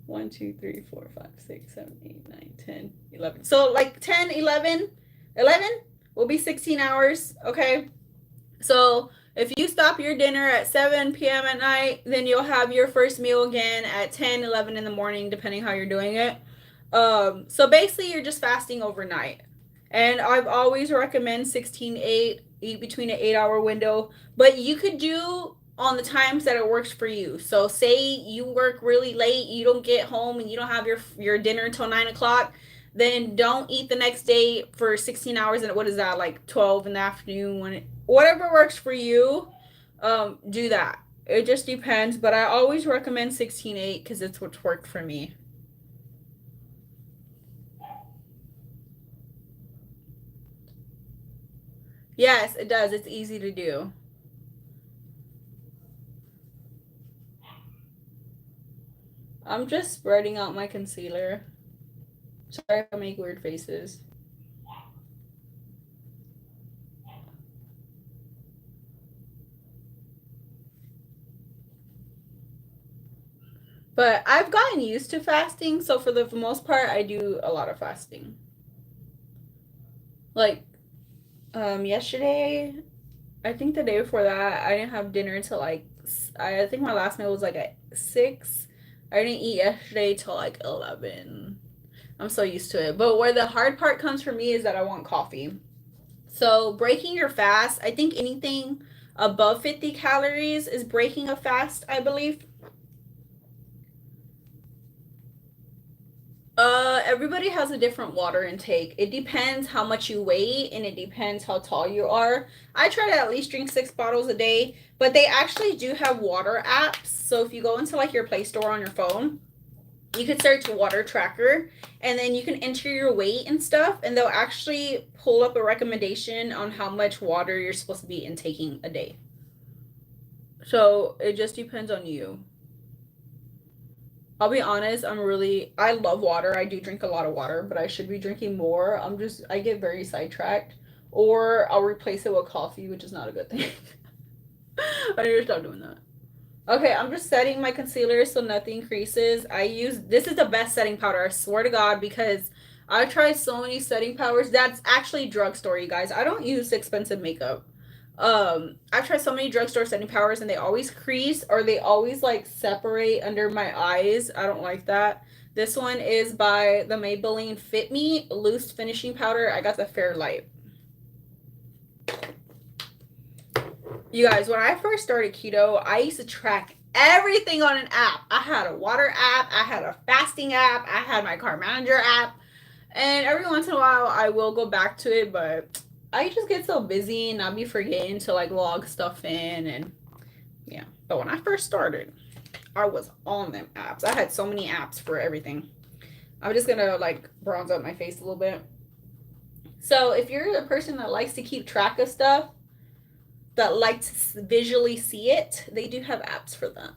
1, 2, 3, 4, 5, 6, 7, 8, 9, 10, 11. So like 10, 11 will be 16 hours, okay? So if you stop your dinner at 7 p.m. at night, then you'll have your first meal again at 10, 11 in the morning, depending how you're doing it. So basically you're just fasting overnight. And I've always recommend 16-8, eat between an 8 hour window. But you could do on the times that it works for you. So say you work really late, you don't get home and you don't have your dinner until 9 o'clock, then don't eat the next day for 16 hours. And what is that, like 12 in the afternoon? Whatever works for you, do that. It just depends. But I always recommend 16-8 because it's what's worked for me. Yes, it does. It's easy to do. I'm just spreading out my concealer. Sorry if I make weird faces. But I've gotten used to fasting, so for the most part, I do a lot of fasting. Like, yesterday, I think the day before that, I didn't have dinner till like, I think my last meal was like at 6. I didn't eat yesterday till like 11. I'm so used to it. But where the hard part comes for me is that I want coffee. So breaking your fast, I think anything above 50 calories is breaking a fast, I believe. Everybody has a different water intake. It depends how much you weigh and it depends how tall you are. I try to at least drink 6 bottles a day, but they actually do have water apps. So if you go into like your Play Store on your phone, you could search water tracker and then you can enter your weight and stuff, and they'll actually pull up a recommendation on how much water you're supposed to be intaking a day. So it just depends on you. I'll be honest, I love water. I do drink a lot of water, but I should be drinking more. I get very sidetracked. Or I'll replace it with coffee, which is not a good thing. I need to stop doing that. Okay, I'm just setting my concealer so nothing creases. This is the best setting powder, I swear to God, because I've tried so many setting powders. That's actually drugstore, you guys. I don't use expensive makeup. I've tried so many drugstore setting powders and they always crease or they always like separate under my eyes. I don't like that. This one is by the Maybelline Fit Me Loose Finishing Powder. I got the Fairlight. You guys, when I first started keto, I used to track everything on an app. I had a water app, I had a fasting app, I had my car manager app, and every once in a while I will go back to it, but I just get so busy and I'll be forgetting to like log stuff in and yeah. But when I first started, I was on them apps. I had so many apps for everything. I'm just gonna like bronze up my face a little bit. So if you're the person that likes to keep track of stuff, that like to visually see it, they do have apps for that.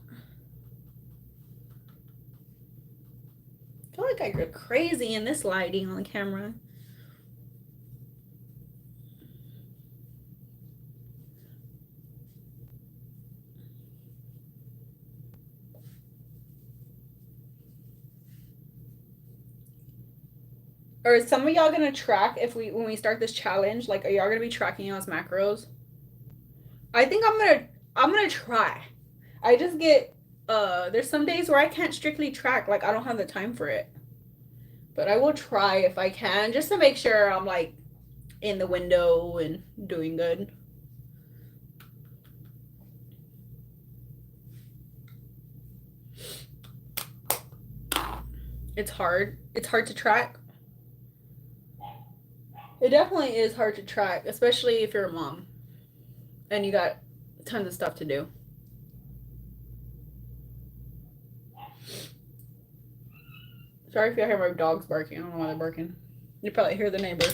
I feel like I go crazy in this lighting on the camera. Or is some of y'all gonna track when we start this challenge? Like, are y'all gonna be tracking y'all's macros? I think I'm gonna try. I just get there's some days where I can't strictly track, like I don't have the time for it. But I will try if I can, just to make sure I'm like in the window and doing good. It's hard. It's hard to track. It definitely is hard to track, especially if you're a mom and you got tons of stuff to do. Sorry if you hear my dogs barking. I don't know why they're barking. You probably hear the neighbor.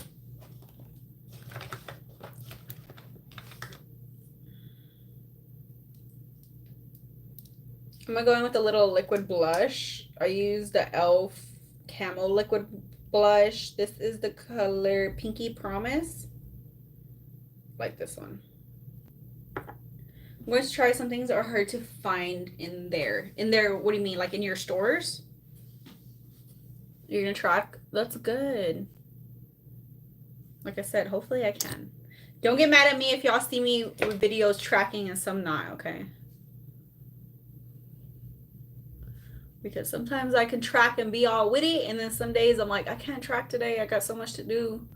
I'm gonna go in with a little liquid blush. I use the e.l.f. Camo liquid blush. This is the color Pinky Promise. Like this one. I'm going to try some things that are hard to find in there. In there, what do you mean? Like in your stores? You're gonna track? That's good. Like I said, hopefully I can. Don't get mad at me if y'all see me with videos tracking and some not, okay? Because sometimes I can track and be all witty, and then some days I'm like, I can't track today. I got so much to do.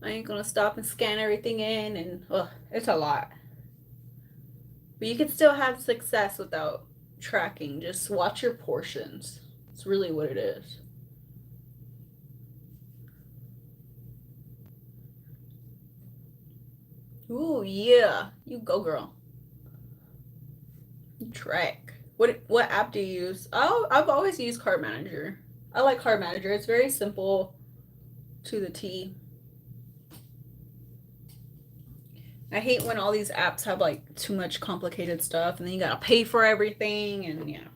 I ain't gonna stop and scan everything in, and it's a lot. But you can still have success without tracking. Just watch your portions. It's really what it is. Ooh, yeah. You go, girl. You track. What app do you use? Oh, I've always used Card Manager. I like Card Manager. It's very simple to the T. I hate when all these apps have like too much complicated stuff and then you gotta pay for everything and yeah.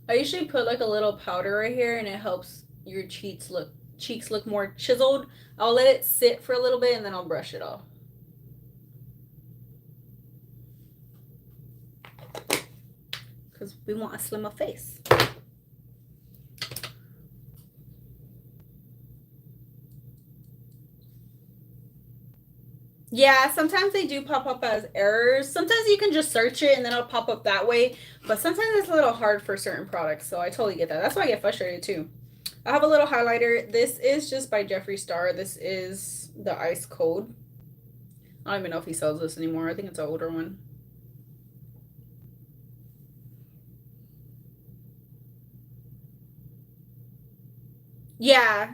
I usually put like a little powder right here and it helps your cheeks look more chiseled. I'll let it sit for a little bit and then I'll brush it off. Because we want a slimmer face. Yeah, sometimes they do pop up as errors. Sometimes you can just search it and then it'll pop up that way. But sometimes it's a little hard for certain products. So I totally get that. That's why I get frustrated too. I have a little highlighter. This is just by Jeffree Star. This is the Ice Cold. I don't even know if he sells this anymore. I think it's an older one. Yeah,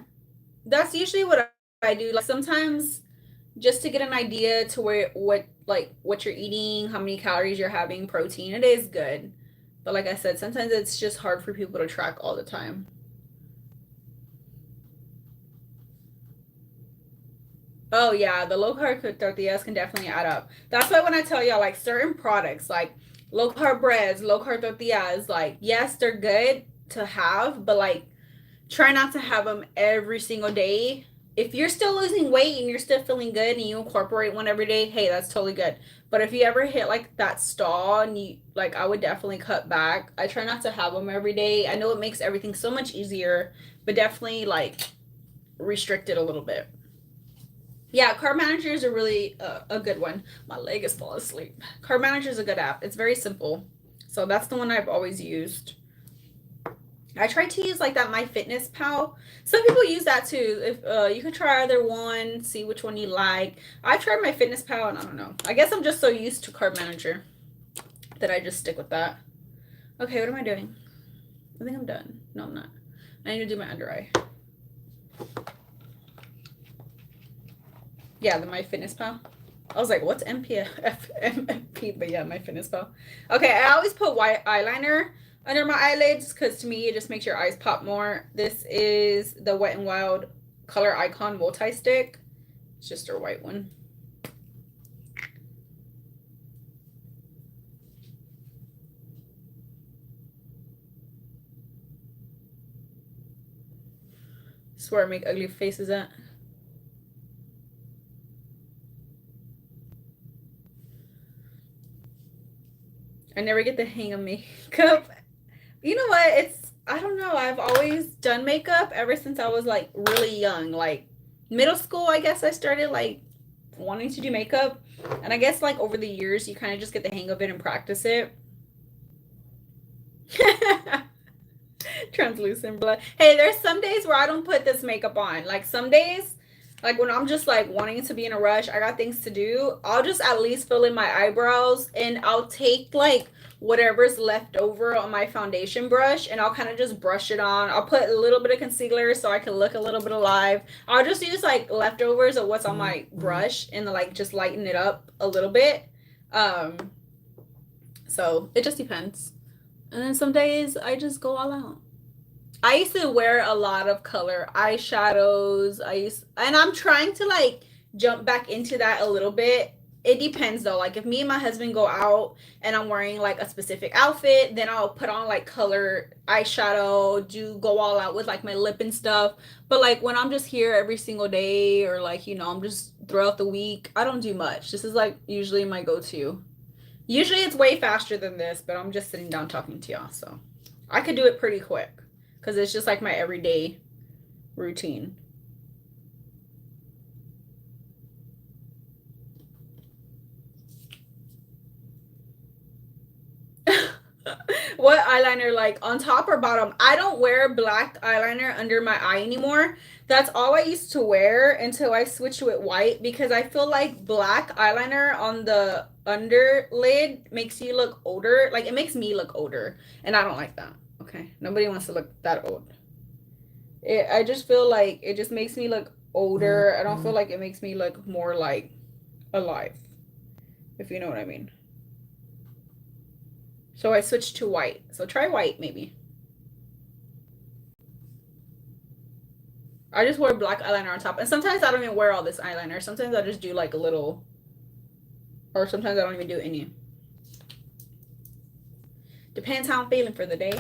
that's usually what I do. Like sometimes just to get an idea to where what you're eating, how many calories you're having, protein, it is good. But like I said, sometimes it's just hard for people to track all the time. Oh yeah, the low carb tortillas can definitely add up. That's why when I tell y'all like certain products like low carb breads, low carb tortillas, like yes, they're good to have, but like try not to have them every single day. If you're still losing weight and you're still feeling good and you incorporate one every day, hey, that's totally good. But if you ever hit like that stall and you like, I would definitely cut back. I try not to have them every day. I know it makes everything so much easier, but definitely like restrict it a little bit. Yeah, Card Manager is a really a good one. My leg is falling asleep. Card Manager is a good app. It's very simple. So that's the one I've always used. I try to use like that MyFitnessPal. Some people use that too. If you could try either one, see which one you like. I tried MyFitnessPal and I don't know. I guess I'm just so used to Card Manager that I just stick with that. Okay, what am I doing? I think I'm done. No, I'm not. I need to do my under eye. Yeah, the MyFitnessPal. I was like, what's MMP? But yeah, MyFitnessPal. Okay, I always put white eyeliner under my eyelids because to me it just makes your eyes pop more. This is the Wet n Wild Color Icon multi-stick. It's just a white one. This is where I make ugly faces at. I never get the hang of makeup. You know what? I don't know. I've always done makeup ever since I was like really young. Like middle school, I guess I started like wanting to do makeup. And I guess like over the years, you kind of just get the hang of it and practice it. Translucent blood. Hey, there's some days where I don't put this makeup on. Like some days, like when I'm just like wanting to be in a rush, I got things to do, I'll just at least fill in my eyebrows and I'll take like whatever's left over on my foundation brush and I'll kind of just brush it on. I'll put a little bit of concealer so I can look a little bit alive. I'll just use like leftovers of what's on my brush and like just lighten it up a little bit. Um, so it just depends. And then some days I just go all out. I used to wear a lot of color eyeshadows. And I'm trying to like jump back into that a little bit. It depends though. Like if me and my husband go out and I'm wearing like a specific outfit, then I'll put on like color eyeshadow, do go all out with like my lip and stuff. But like when I'm just here every single day or like, I'm just throughout the week, I don't do much. This is like usually my go-to. Usually it's way faster than this, but I'm just sitting down talking to y'all, so I could do it pretty quick because it's just like my everyday routine. What eyeliner, like on top or bottom? I don't wear black eyeliner under my eye anymore. That's all I used to wear until I switched to it white because I feel like black eyeliner on the underlid makes you look older. Like it makes me look older, and I don't like that. Okay, nobody wants to look that old. I just feel like it just makes me look older. I don't feel like it makes me look more like alive, if you know what I mean. So I switched to white. So try white maybe. I just wear black eyeliner on top. And sometimes I don't even wear all this eyeliner. Sometimes I just do like a little, or sometimes I don't even do any. Depends how I'm feeling for the day.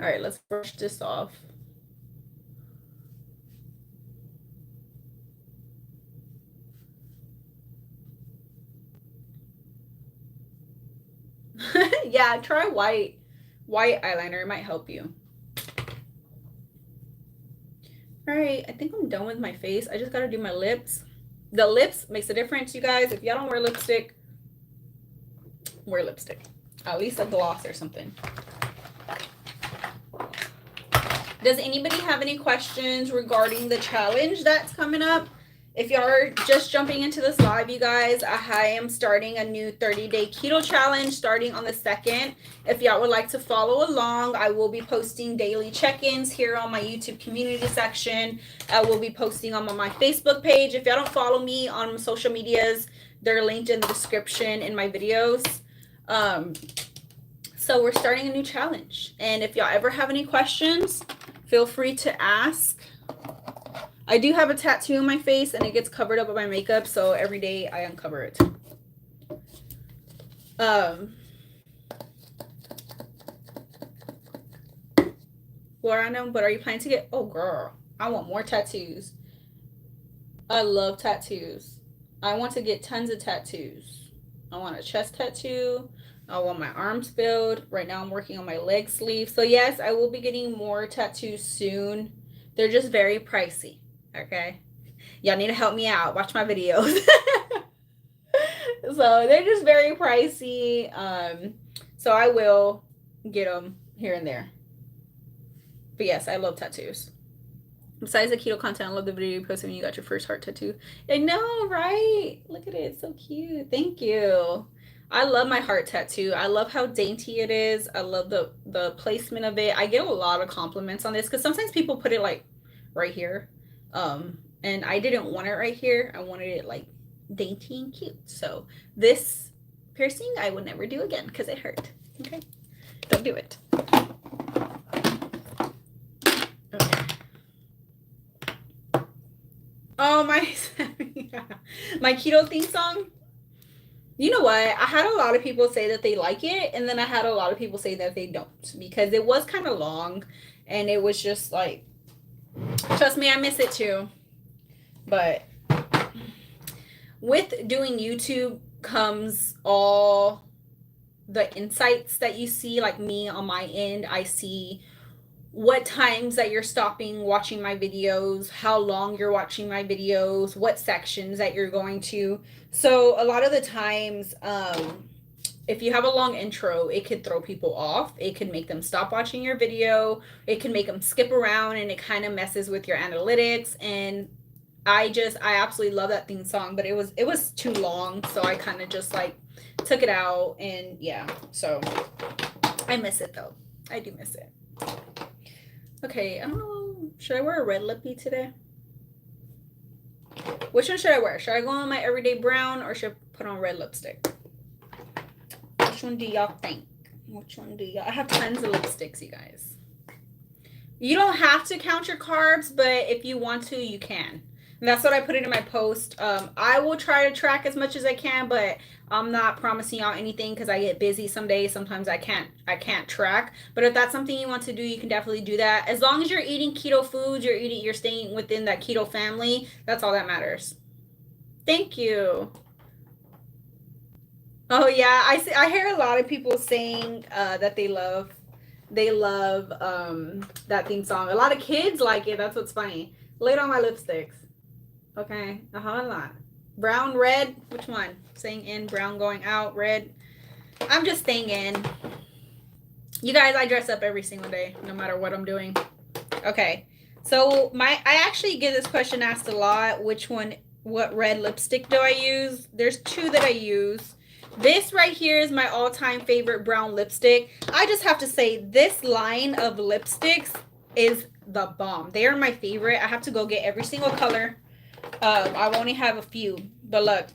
All right, let's brush this off. Yeah, try white. White eyeliner. It might help you. All right, I think I'm done with my face. I just got to do my lips. The lips makes a difference, you guys. If y'all don't wear lipstick, wear lipstick. At least a gloss or something. Does anybody have any questions regarding the challenge that's coming up? If y'all are just jumping into this live, you guys, I am starting a new 30-day keto challenge starting on the 2nd. If y'all would like to follow along, I will be posting daily check-ins here on my YouTube community section. I will be posting on my Facebook page. If y'all don't follow me on social medias, they're linked in the description in my videos. So we're starting a new challenge. And if y'all ever have any questions, feel free to ask. I do have a tattoo on my face and it gets covered up by my makeup, so every day I uncover it. Laura, but are you planning to get, oh girl, I want more tattoos. I love tattoos. I want to get tons of tattoos. I want a chest tattoo. I want my arms filled. Right now I'm working on my leg sleeve. So yes, I will be getting more tattoos soon. They're just very pricey. Okay, y'all need to help me out. Watch my videos. So they're just very pricey. So I will get them here and there. But yes, I love tattoos. Besides the keto content, I love the video you posted when you got your first heart tattoo. I know, right? Look at it. It's so cute. Thank you. I love my heart tattoo. I love how dainty it is. I love the placement of it. I get a lot of compliments on this because sometimes people put it like right here. And I didn't want it right here. I wanted it like dainty and cute. So this piercing I would never do again because it hurt. Okay, don't do it. Okay. Oh my, my keto theme song. You know what? I had a lot of people say that they like it, and then I had a lot of people say that they don't because it was kind of long, and it was just like, trust me, I miss it too. But with doing YouTube comes all the insights that you see, like me on my end. I see what times that you're stopping watching my videos, how long you're watching my videos, what sections that you're going to. So a lot of the times, if you have a long intro, it could throw people off. It could make them stop watching your video. It can make them skip around, and it kind of messes with your analytics. And I absolutely love that theme song, but it was too long, so I kind of just like took it out. And yeah, so I miss it though. I do miss it. Okay, I don't know. Should I wear a red lippy today? Which one should I wear? Should I go on my everyday brown or should I put on red lipstick? Which one do y'all think? Which one do y'all? I have tons of lipsticks, you guys. You don't have to count your carbs, but if you want to, you can. And that's what I put it in my post. I will try to track as much as I can, but I'm not promising y'all anything because I get busy some days. Sometimes I can't track. But if that's something you want to do, you can definitely do that. As long as you're eating keto foods, you're staying within that keto family. That's all that matters. Thank you. Oh yeah, I hear a lot of people saying that they love that theme song. A lot of kids like it. That's what's funny. Lay it on my lipsticks. Okay, hold on. Brown, red, which one? Staying in, brown going out, red. I'm just staying in. You guys, I dress up every single day, no matter what I'm doing. Okay, so I actually get this question asked a lot. What red lipstick do I use? There's two that I use. This right here is my all-time favorite brown lipstick. I just have to say, this line of lipsticks is the bomb. They are my favorite. I have to go get every single color. I only have a few, but look.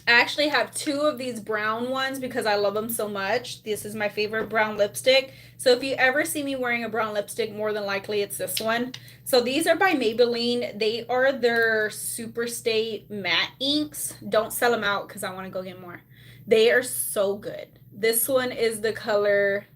I actually have two of these brown ones because I love them so much. This is my favorite brown lipstick. So if you ever see me wearing a brown lipstick, more than likely it's this one. So these are by Maybelline. They are their Superstay matte inks. Don't sell them out because I want to go get more. They are so good. This one is the color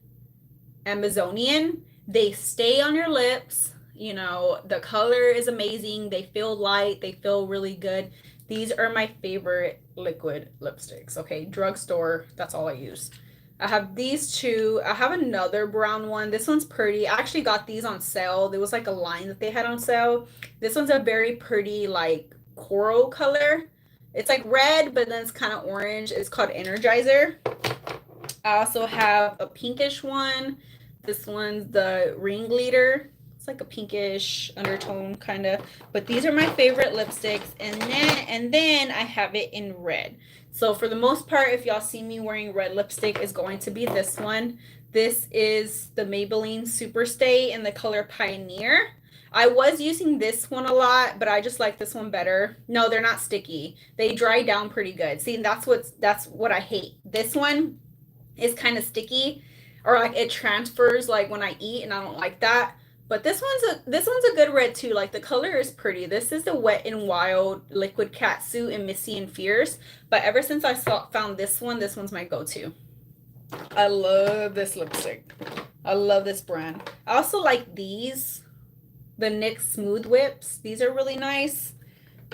Amazonian. They stay on your lips. You know, the color is amazing. They feel light. They feel really good. These are my favorite liquid lipsticks. Okay, drugstore, that's all I use. I have these two. I have another brown one. This one's pretty. I actually got these on sale. There was like a line that they had on sale. This one's a very pretty like coral color. It's like red, but then it's kind of orange. It's called Energizer. I also have a pinkish one. This one's the Ringleader. It's like a pinkish undertone kind of, but these are my favorite lipsticks. And then I have it in red. So for the most part, if y'all see me wearing red lipstick, is going to be this one. This is the Maybelline Superstay in the color Pioneer. I was using this one a lot, but I just like this one better. No, they're not sticky. They dry down pretty good. See, that's what I hate. This one is kind of sticky, or like it transfers like when I eat, and I don't like that. But this one's a good red too. Like the color is pretty. This is the Wet n Wild Liquid Catsuit in Missy and Fierce. But ever since I found this one's my go-to. I love this lipstick. I love this brand. I also like these, the NYX Smooth Whips. These are really nice.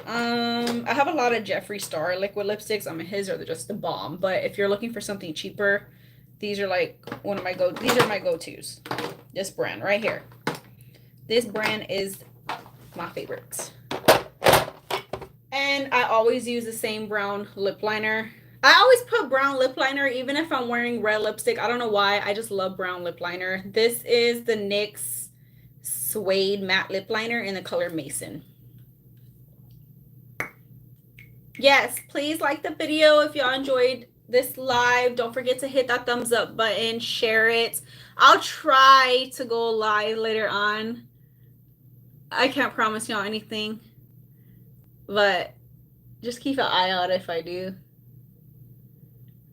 I have a lot of Jeffree Star liquid lipsticks. I mean, his are just the bomb. But if you're looking for something cheaper, these are like these are my go-tos. This brand right here. This brand is my favorite. And I always use the same brown lip liner. I always put brown lip liner even if I'm wearing red lipstick. I don't know why. I just love brown lip liner. This is the NYX Suede Matte Lip Liner in the color Mason. Yes, please like the video if y'all enjoyed this live. Don't forget to hit that thumbs up button, share it. I'll try to go live later on. I can't promise y'all anything, but just keep an eye out if I do.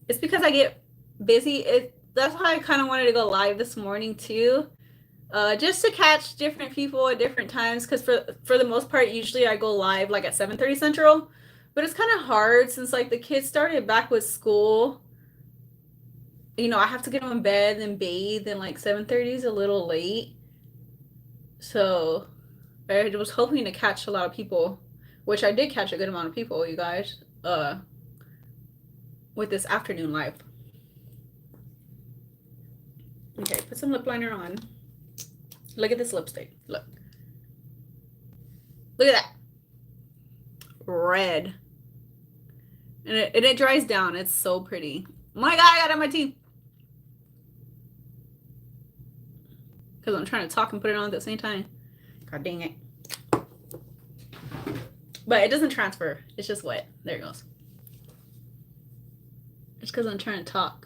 It's because I get busy. That's why I kind of wanted to go live this morning too, just to catch different people at different times. Because for the most part, usually I go live like at 7:30 Central, but it's kind of hard since like the kids started back with school. You know, I have to get them in bed and bathe, and like 7:30 is a little late. So I was hoping to catch a lot of people, which I did catch a good amount of people, you guys, with this afternoon live. Okay, put some lip liner on. Look at this lipstick. Look. Look at that. Red. And it dries down. It's so pretty. Oh my God, I got it on my teeth. Because I'm trying to talk and put it on at the same time. God dang it. But it doesn't transfer. It's just wet. There it goes. It's because I'm trying to talk.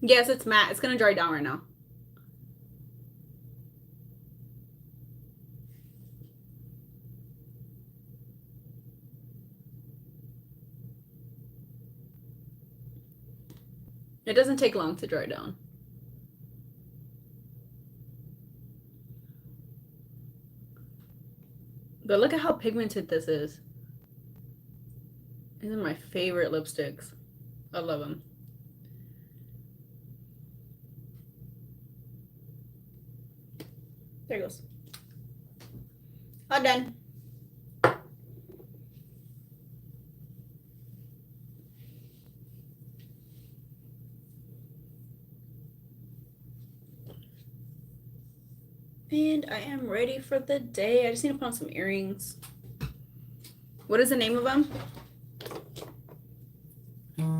Yes, it's matte. It's going to dry down right now. It doesn't take long to dry down. But look at how pigmented this is. These are my favorite lipsticks. I love them. There it goes. All done. And I am ready for the day. I just need to put on some earrings. What is the name of them?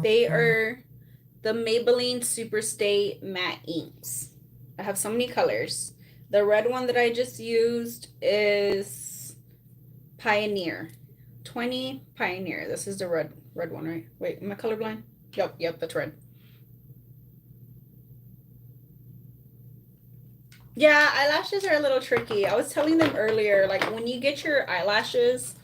They are the Maybelline Superstay Matte Inks. I have so many colors. The red one that I just used is Pioneer. 20 Pioneer. This is the red one, right? Wait, am I colorblind? Yep, that's red. Yeah, eyelashes are a little tricky. I was telling them earlier, like when you get your eyelashes,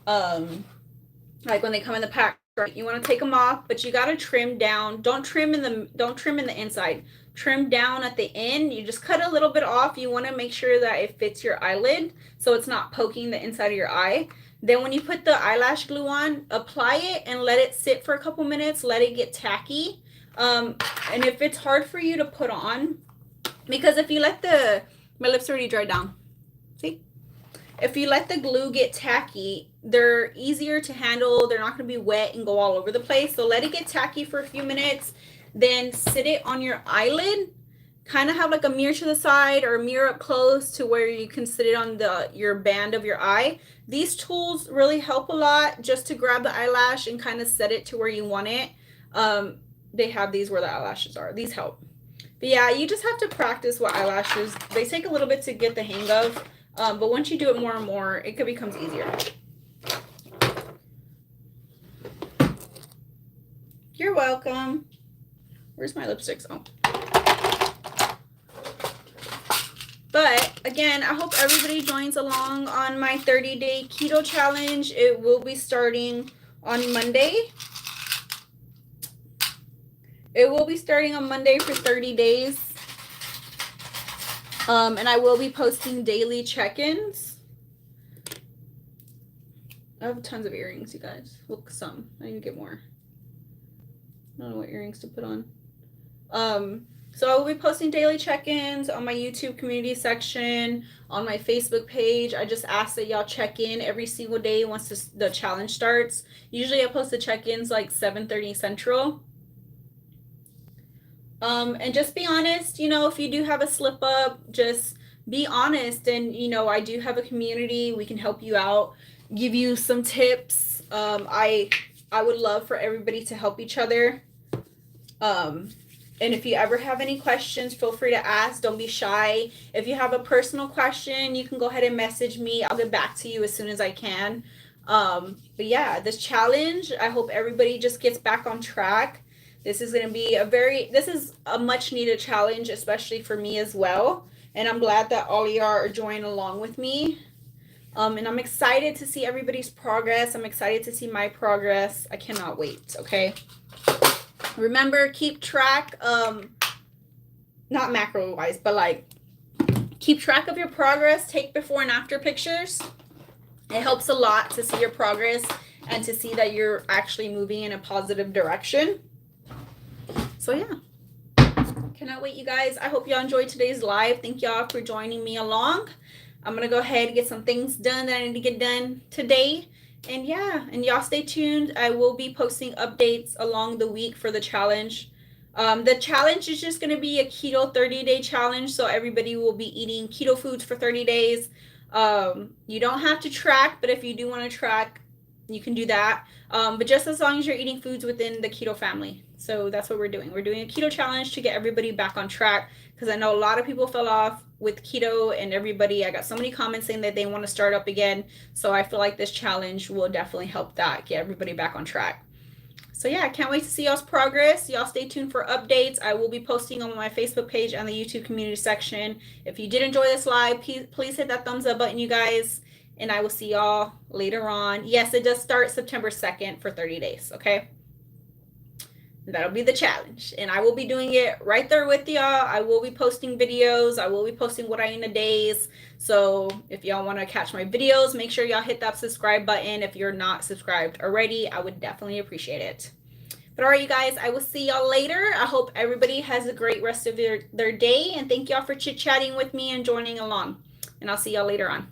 like when they come in the pack, right, you want to take them off, but you got to trim down. Don't trim in the inside. Trim down at the end. You just cut a little bit off. You want to make sure that it fits your eyelid so it's not poking the inside of your eye. Then when you put the eyelash glue on, apply it and let it sit for a couple minutes. Let it get tacky. And if it's hard for you to put on, because if you let my lips already dried down. See? If you let the glue get tacky, they're easier to handle. They're not going to be wet and go all over the place. So let it get tacky for a few minutes. Then sit it on your eyelid. Kind of have like a mirror to the side or a mirror up close to where you can sit it on your band of your eye. These tools really help a lot just to grab the eyelash and kind of set it to where you want it. They have these where the eyelashes are. These help. But yeah, you just have to practice with eyelashes. They take a little bit to get the hang of, but once you do it more and more, it becomes easier. You're welcome. Where's my lipsticks? Oh. But again, I hope everybody joins along on my 30-day keto challenge. It will be starting on Monday. It will be starting on Monday for 30 days. And I will be posting daily check-ins. I have tons of earrings, you guys. Look, some. I need to get more. I don't know what earrings to put on. So I will be posting daily check-ins on my YouTube community section, on my Facebook page. I just ask that y'all check in every single day once the challenge starts. Usually I post the check-ins like 7:30 Central. And just be honest, if you do have a slip up, just be honest. And, I do have a community. We can help you out, give you some tips. I would love for everybody to help each other. And if you ever have any questions, feel free to ask. Don't be shy. If you have a personal question, you can go ahead and message me. I'll get back to you as soon as I can. But yeah, this challenge, I hope everybody just gets back on track. This is going to be this is a much needed challenge, especially for me as well. And I'm glad that all of y'all are joining along with me. And I'm excited to see everybody's progress. I'm excited to see my progress. I cannot wait. Okay. Remember, keep track, not macro wise, but like keep track of your progress. Take before and after pictures. It helps a lot to see your progress and to see that you're actually moving in a positive direction. So yeah, cannot wait, you guys. I hope y'all enjoyed today's live. Thank y'all for joining me along. I'm going to go ahead and get some things done that I need to get done today. And yeah, and y'all stay tuned. I will be posting updates along the week for the challenge. The challenge is just going to be a keto 30-day challenge. So everybody will be eating keto foods for 30 days. You don't have to track, but if you do want to track, you can do that. But just as long as you're eating foods within the keto family. So that's what we're doing. We're doing a keto challenge to get everybody back on track, because I know a lot of people fell off with keto, and I got so many comments saying that they want to start up again. So I feel like this challenge will definitely help that, get everybody back on track. So yeah, I can't wait to see y'all's progress. Y'all stay tuned for updates. I will be posting on my Facebook page and the YouTube community section. If you did enjoy this live, please hit that thumbs up button, you guys. And I will see y'all later on. Yes, it does start September 2nd for 30 days, okay? That'll be the challenge. And I will be doing it right there with y'all. I will be posting videos. I will be posting what I eat in a days. So if y'all want to catch my videos, make sure y'all hit that subscribe button. If you're not subscribed already, I would definitely appreciate it. But all right, you guys, I will see y'all later. I hope everybody has a great rest of their day. And thank y'all for chit-chatting with me and joining along. And I'll see y'all later on.